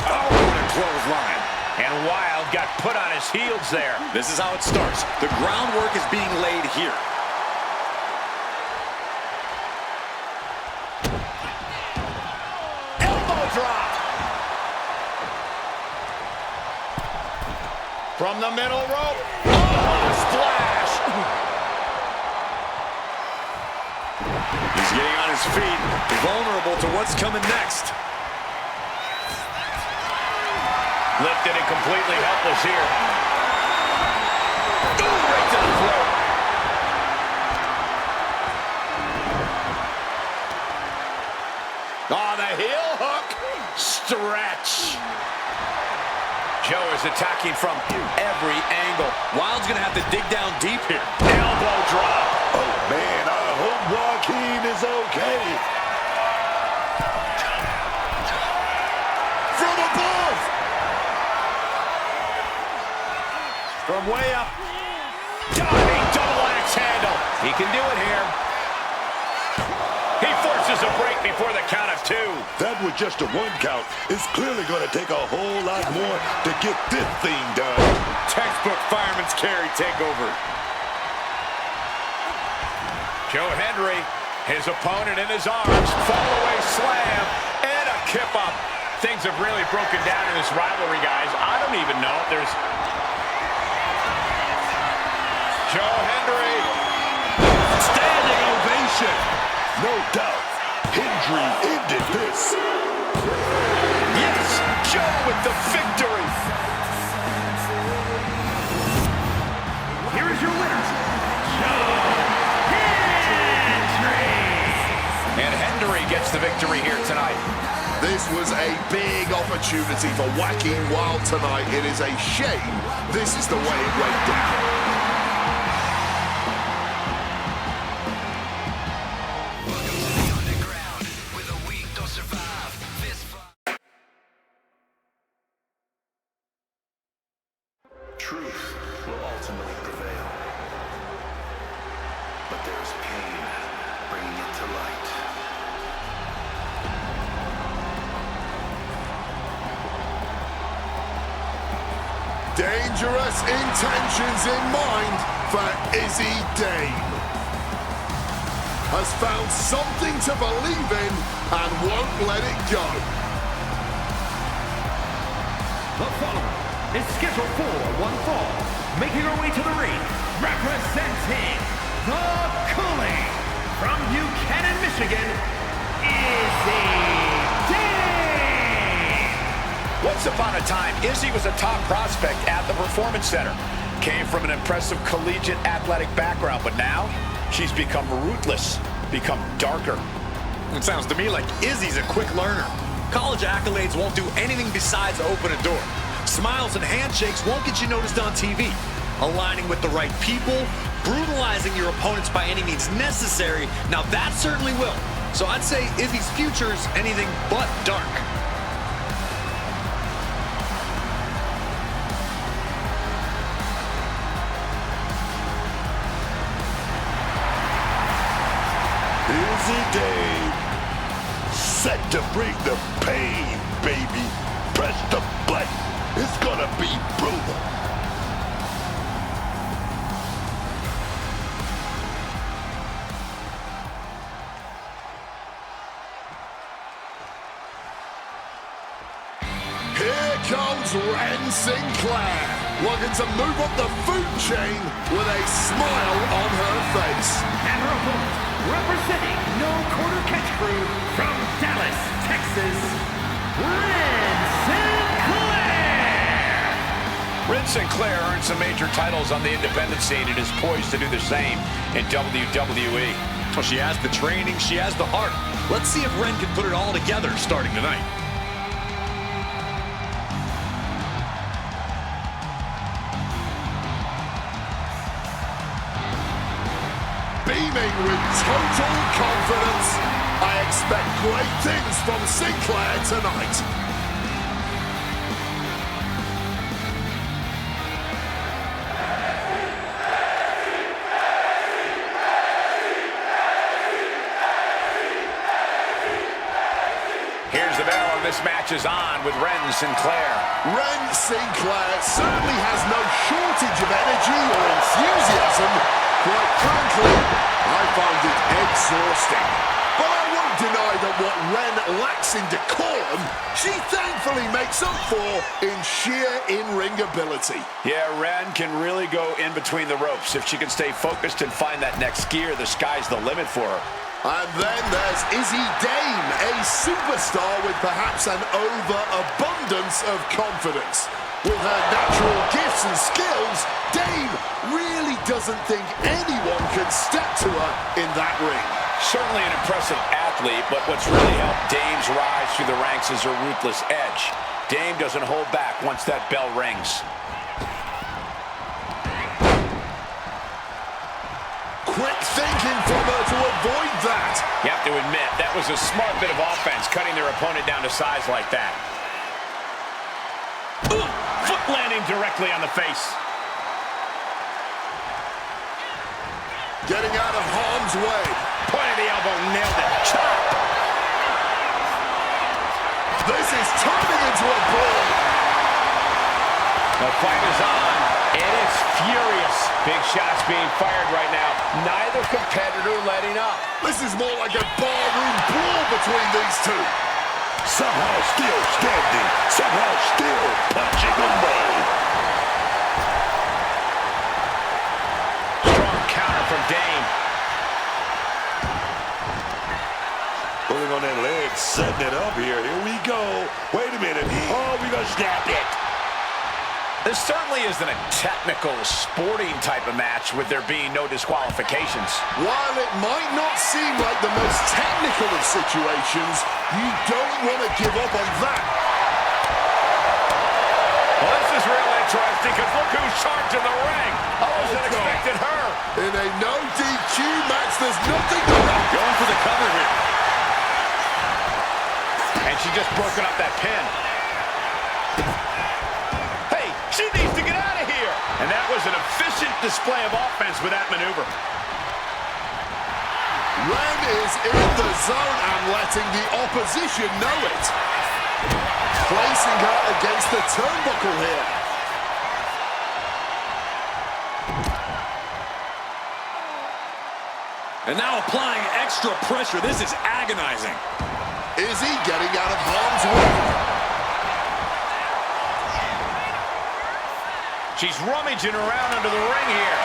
Oh, what a clothesline. And Wilde got put on his heels there. This is how it starts. The groundwork is being laid here. Elbow drop. From the middle rope. Oh, splash. He's getting on his feet, vulnerable to what's coming next. Lifted and completely helpless here. Ooh, right to the throat. Oh, the heel hook. Stretch. Joe is attacking from every angle. Wilde's going to have to dig down deep here. Elbow drop. Oh, man, I hope Joaquin is okay. From above! From way up. Diving double axe handle. He can do it here. He forces a break before the count of 2. That was just a 1 count. It's clearly going to take a whole lot more to get this thing done. Textbook fireman's carry takeover. Joe Hendry, his opponent in his arms, fall-away slam, and a kip-up. Things have really broken down in this rivalry, guys. I don't even know if there's... Joe Hendry. Standing ovation. No doubt, Hendry ended this. Yes, Joe with the victory. Here is your winner, Joe Hendry. And Hendry gets the victory here tonight. This was a big opportunity for Joaquin Wilde tonight. It is a shame this is the way it went down. Truth will ultimately prevail. But there's pain bringing it to light. Dangerous intentions in mind for Izzy Dame. Has found something to believe in and won't let it go. The following is scheduled for one fall, making her way to the ring, representing the Cooling from Buchanan, Michigan, Izzy Dame. Once upon a time, Izzy was a top prospect at the Performance Center. Came from an impressive collegiate athletic background, but now she's become ruthless, become darker. It sounds to me like Izzy's a quick learner. College accolades won't do anything besides open a door. Smiles and handshakes won't get you noticed on TV. Aligning with the right people, brutalizing your opponents by any means necessary, now that certainly will. So I'd say Izzy's future's anything but dark. Izzy Dame, set to bring the pain, baby. Press the button. It's gonna be brutal. Here comes Ren Sinclair, looking to move up the food chain with a smile on her face. And her opponent, representing No Quarter Catch Crew from Dallas, Texas, Ren Sinclair. Ren Sinclair earned some major titles on the independent scene and is poised to do the same in WWE. Well, she has the training, she has the heart. Let's see if Ren can put it all together starting tonight. Beaming with total confidence, I expect great things from Sinclair tonight. Here's the bell, and this match is on with Ren Sinclair. Ren Sinclair certainly has no shortage of energy or enthusiasm. Quite frankly, I find it exhausting. But I won't deny that what Ren lacks in decorum, she thankfully makes up for in sheer in-ring ability. Yeah, Ren can really go in between the ropes. If she can stay focused and find that next gear, the sky's the limit for her. And then there's Izzy Dame, a superstar with perhaps an overabundance of confidence. With her natural gifts and skills, Dame really doesn't think anyone can step to her in that ring. Certainly an impressive athlete, but what's really helped Dame's rise through the ranks is her ruthless edge. Dame doesn't hold back once that bell rings. Quick thinking to admit, that was a smart bit of offense, cutting their opponent down to size like that. Ooh, foot landing directly on the face. Getting out of harm's way. Point of the elbow, nailed it. Chop! This is turning into a brawl. The fight is on, and it's furious. Big shots being fired right now. Neither competitor letting up. This is more like a barroom brawl between these two. Somehow still standing, somehow still punching away. Strong counter from Dane. Pulling on that leg, setting it up here. Here we go. Wait a minute. Oh, we're going to snap it. This certainly isn't a technical, sporting type of match with there being no disqualifications. While it might not seem like the most technical of situations, you don't want to give up on that. Well, this is real interesting because look who's charging the ring. I wasn't expecting her. In a no DQ match, there's nothing to that. Going for the cover here. And she just broken up that pin. Hey, she needs to get out of here. And that was an efficient display of offense with that maneuver. Ren is in the zone and letting the opposition know it. Placing her against the turnbuckle here. And now applying extra pressure. This is agonizing. Is he getting out of harm's way? She's rummaging around under the ring here.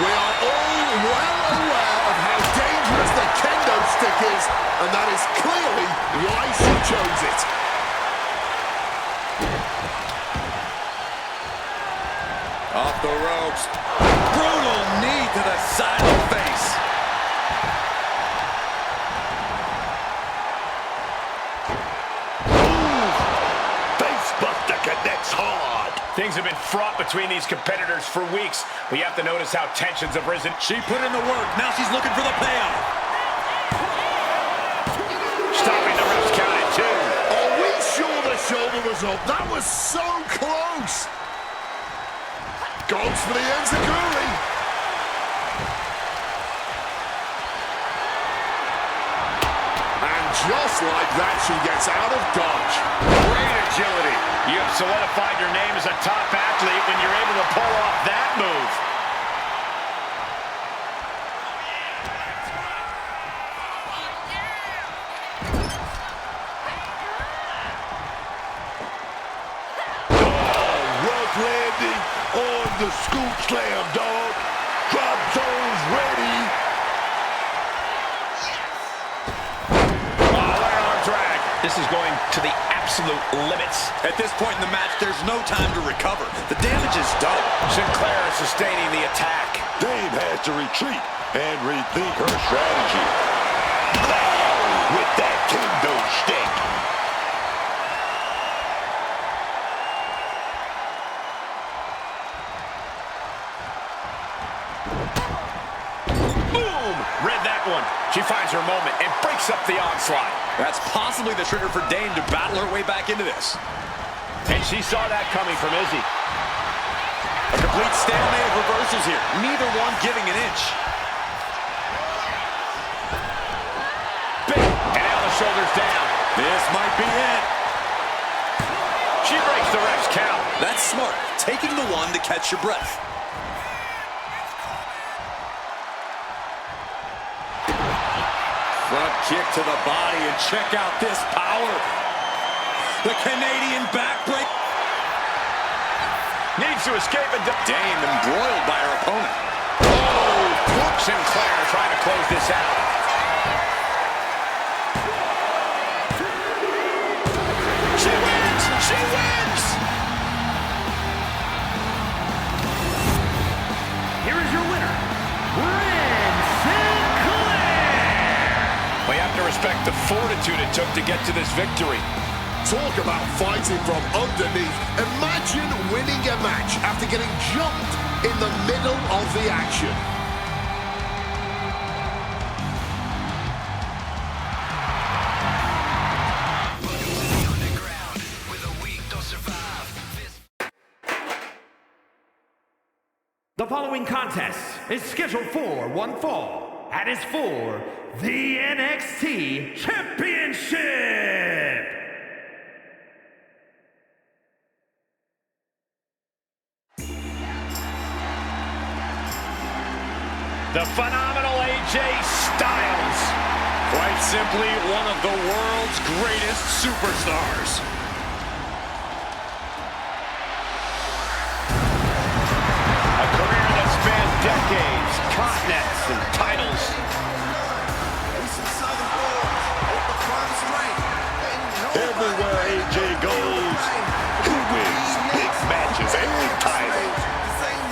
We are all well aware of how dangerous the kendo stick is, and that is clearly why she chose it. Off the ropes. Brutal knee to the side of the face. Facebuster connects hard. Things have been fraught between these competitors for weeks, but you have to notice how tensions have risen. She put in the work. Now she's looking for the payoff. Stopping the ref's count at 2. Are we sure the shoulder was up? That was so close. Goes for the enziguri. And just like that, she gets out of dodge. Great agility. You have solidified your name as a top athlete when you're able to pull off that move. Landing on the scoop slam, dog. Drop zones ready. Oh, what an arm drag. This is going to the absolute limits. At this point in the match, there's no time to recover. The damage is done. Sinclair is sustaining the attack. Dave has to retreat and rethink her strategy. With that kendo stick. Read that one. She finds her moment and breaks up the onslaught. That's possibly the trigger for Dane to battle her way back into this. And she saw that coming from Izzy. A complete stalemate of reversals here. Neither one giving an inch. Big. And now the shoulders down. This might be it. She breaks the ref's count. That's smart. Taking the one to catch your breath. Front kick to the body, and check out this power. The Canadian backbreak. Needs to escape and Dane embroiled by her opponent. Oh, Sinclair trying to close this out. She wins! She wins! Here is your winner, We have to respect the fortitude it took to get to this victory. Talk about fighting from underneath. Imagine winning a match after getting jumped in the middle of the action. The following contest is scheduled for one fall and is for the NXT Championship. The phenomenal AJ Styles. Quite simply, one of the world's greatest superstars. A career that spanned decades, continents, and titles. Everywhere AJ goes, he wins big matches and titles.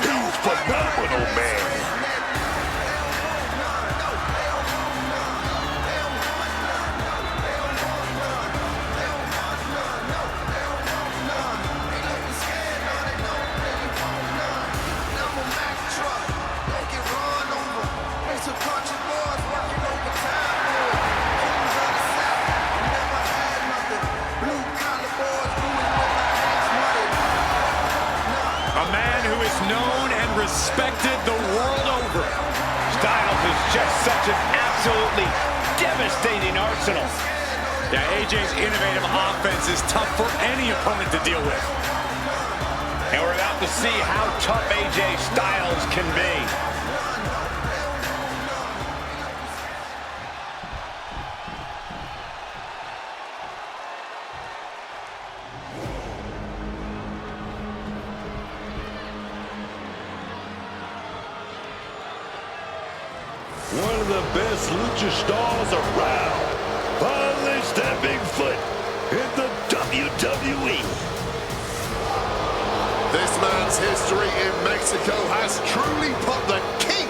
He's phenomenal, man. Known and respected the world over. Styles is just such an absolutely devastating arsenal. Yeah, AJ's innovative offense is tough for any opponent to deal with. And we're about to see how tough AJ Styles can be. One of the best lucha stars around. Finally stepping foot in the WWE. This man's history in Mexico has truly put the king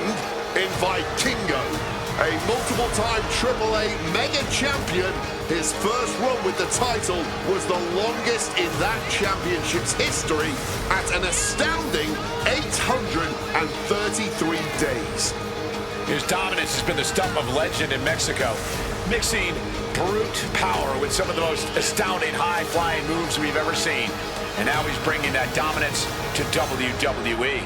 in Vikingo. A multiple-time AAA mega champion, his first run with the title was the longest in that championship's history at an astounding 833 days. His dominance has been the stuff of legend in Mexico, mixing brute power with some of the most astounding high-flying moves we've ever seen. And now he's bringing that dominance to WWE.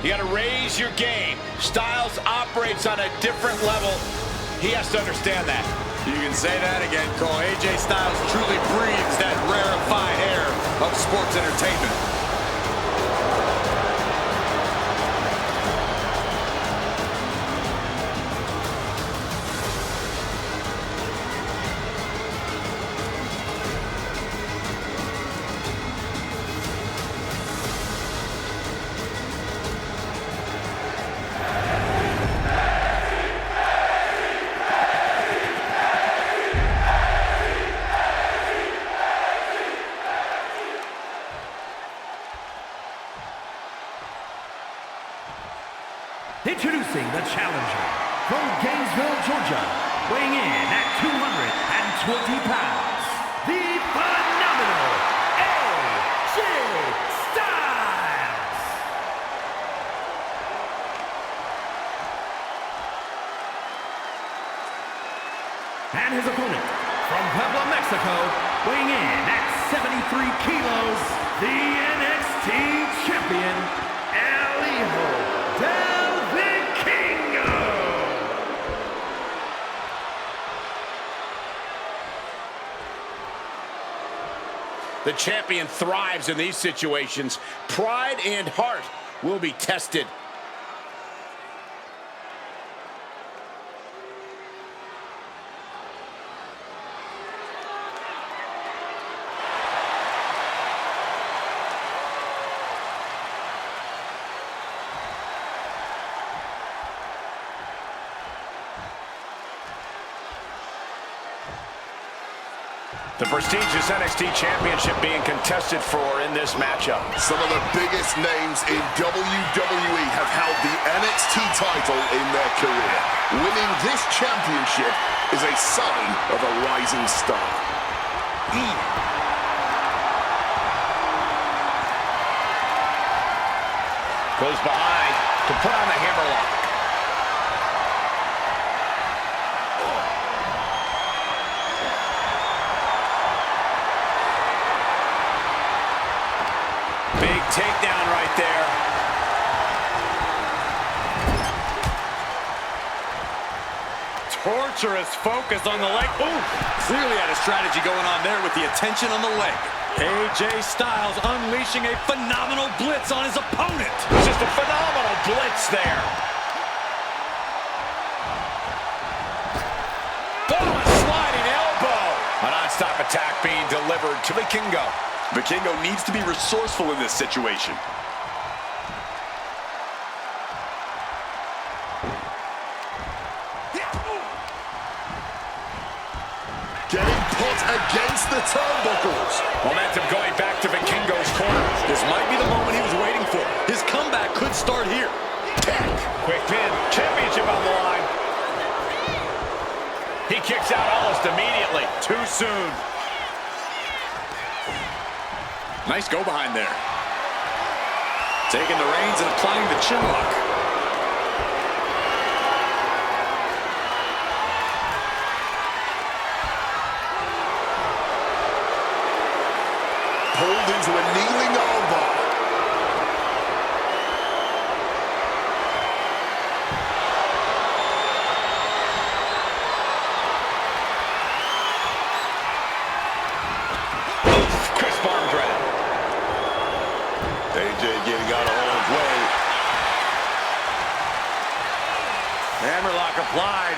You got to raise your game. Styles operates on a different level. He has to understand that. You can say that again, Cole. AJ Styles truly breathes that rarefied air of sports entertainment. Introducing the challenger from Gainesville, Georgia, weighing in at 220 pounds, the phenomenal AJ Styles. And his opponent from Puebla, Mexico, weighing in at 73 kilos, the NXT champion, The champion thrives in these situations. Pride and heart will be tested. The prestigious NXT Championship being contested for in this matchup. Some of the biggest names in WWE have held the NXT title in their career. Winning this championship is a sign of a rising star. Goes behind to put on the hammerlock. takedown right there. Torturous focus on the leg. Ooh, clearly had a strategy going on there with the attention on the leg. AJ Styles unleashing a phenomenal blitz on his opponent. Just a phenomenal blitz there. Oh, a sliding elbow. A non-stop attack being delivered to Vikingo. Vikingo needs to be resourceful in this situation. Getting put against the turnbuckles. Momentum going back to Vikingo's corner. This might be the moment he was waiting for. His comeback could start here. Tech. Quick pin. Championship on the line. He kicks out almost immediately. Too soon. Nice go behind there. Taking the reins and applying the chin lock. Pulled into a kneeling armbar. Crisp arm drag. AJ getting out of harm's way. Hammerlock applied.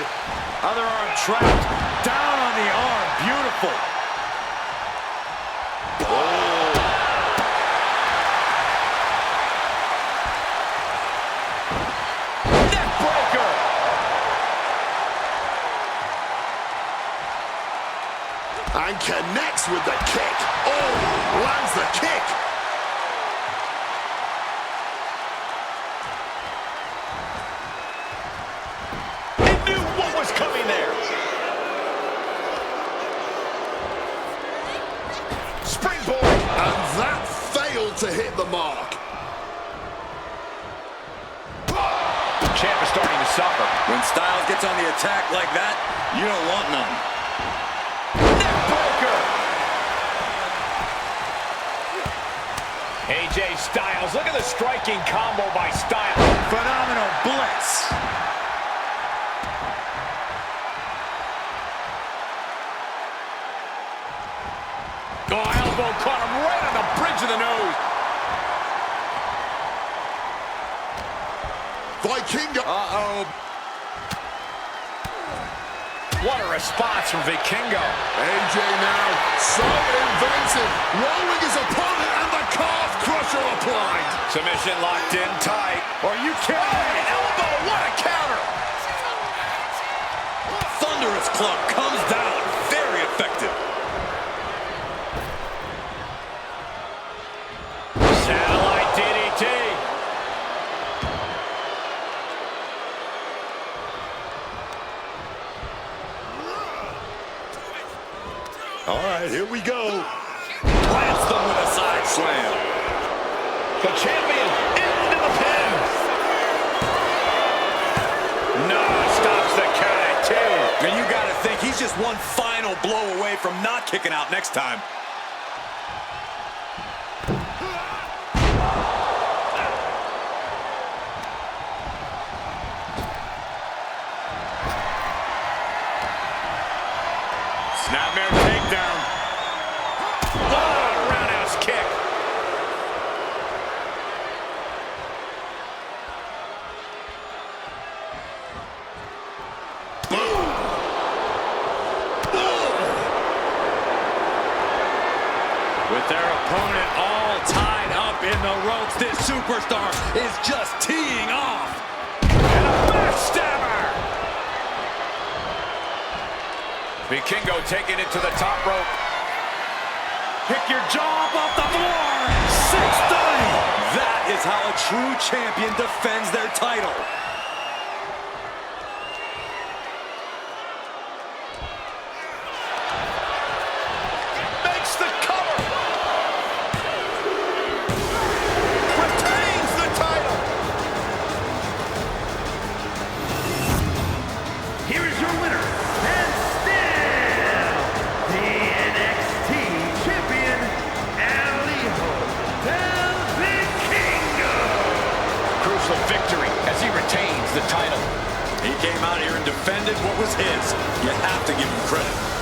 Other arm trapped. Down on the arm. Beautiful. And connects with the kick. Oh, lands the kick. He knew what was coming there. Springboard. And that failed to hit the mark. Champ is starting to suffer. When Styles gets on the attack like that, you don't want none. AJ Styles, look at the striking combo by Styles. Phenomenal blitz. Oh, elbow caught him right on the bridge of the nose. Vikingo. Uh-oh. What a response from Vikingo. AJ now so inventive, rolling his opponent and the calf crusher applied. Submission locked in tight. Are you kidding me? An elbow, what a counter. Thunderous club comes down. Very effective. Satellite DDT. All right, here we go. Plants them with a side slam. The champion into the pin. No, stops the count at 2. And you got to think he's just one final blow away from not kicking out next time. Snapmare takedown. Oh, roundhouse kick. With their opponent all tied up in the ropes, this superstar is just teeing off. And a backstabber. Vikingo taking it to the top rope. Pick your jaw up off the floor. 630. That is how a true champion defends their title. Makes the cover. Retains the title. Here is your winner, and still the NXT champion, Alijo Del Universal victory as he retains the title. He came out here and defended what was his. You have to give him credit.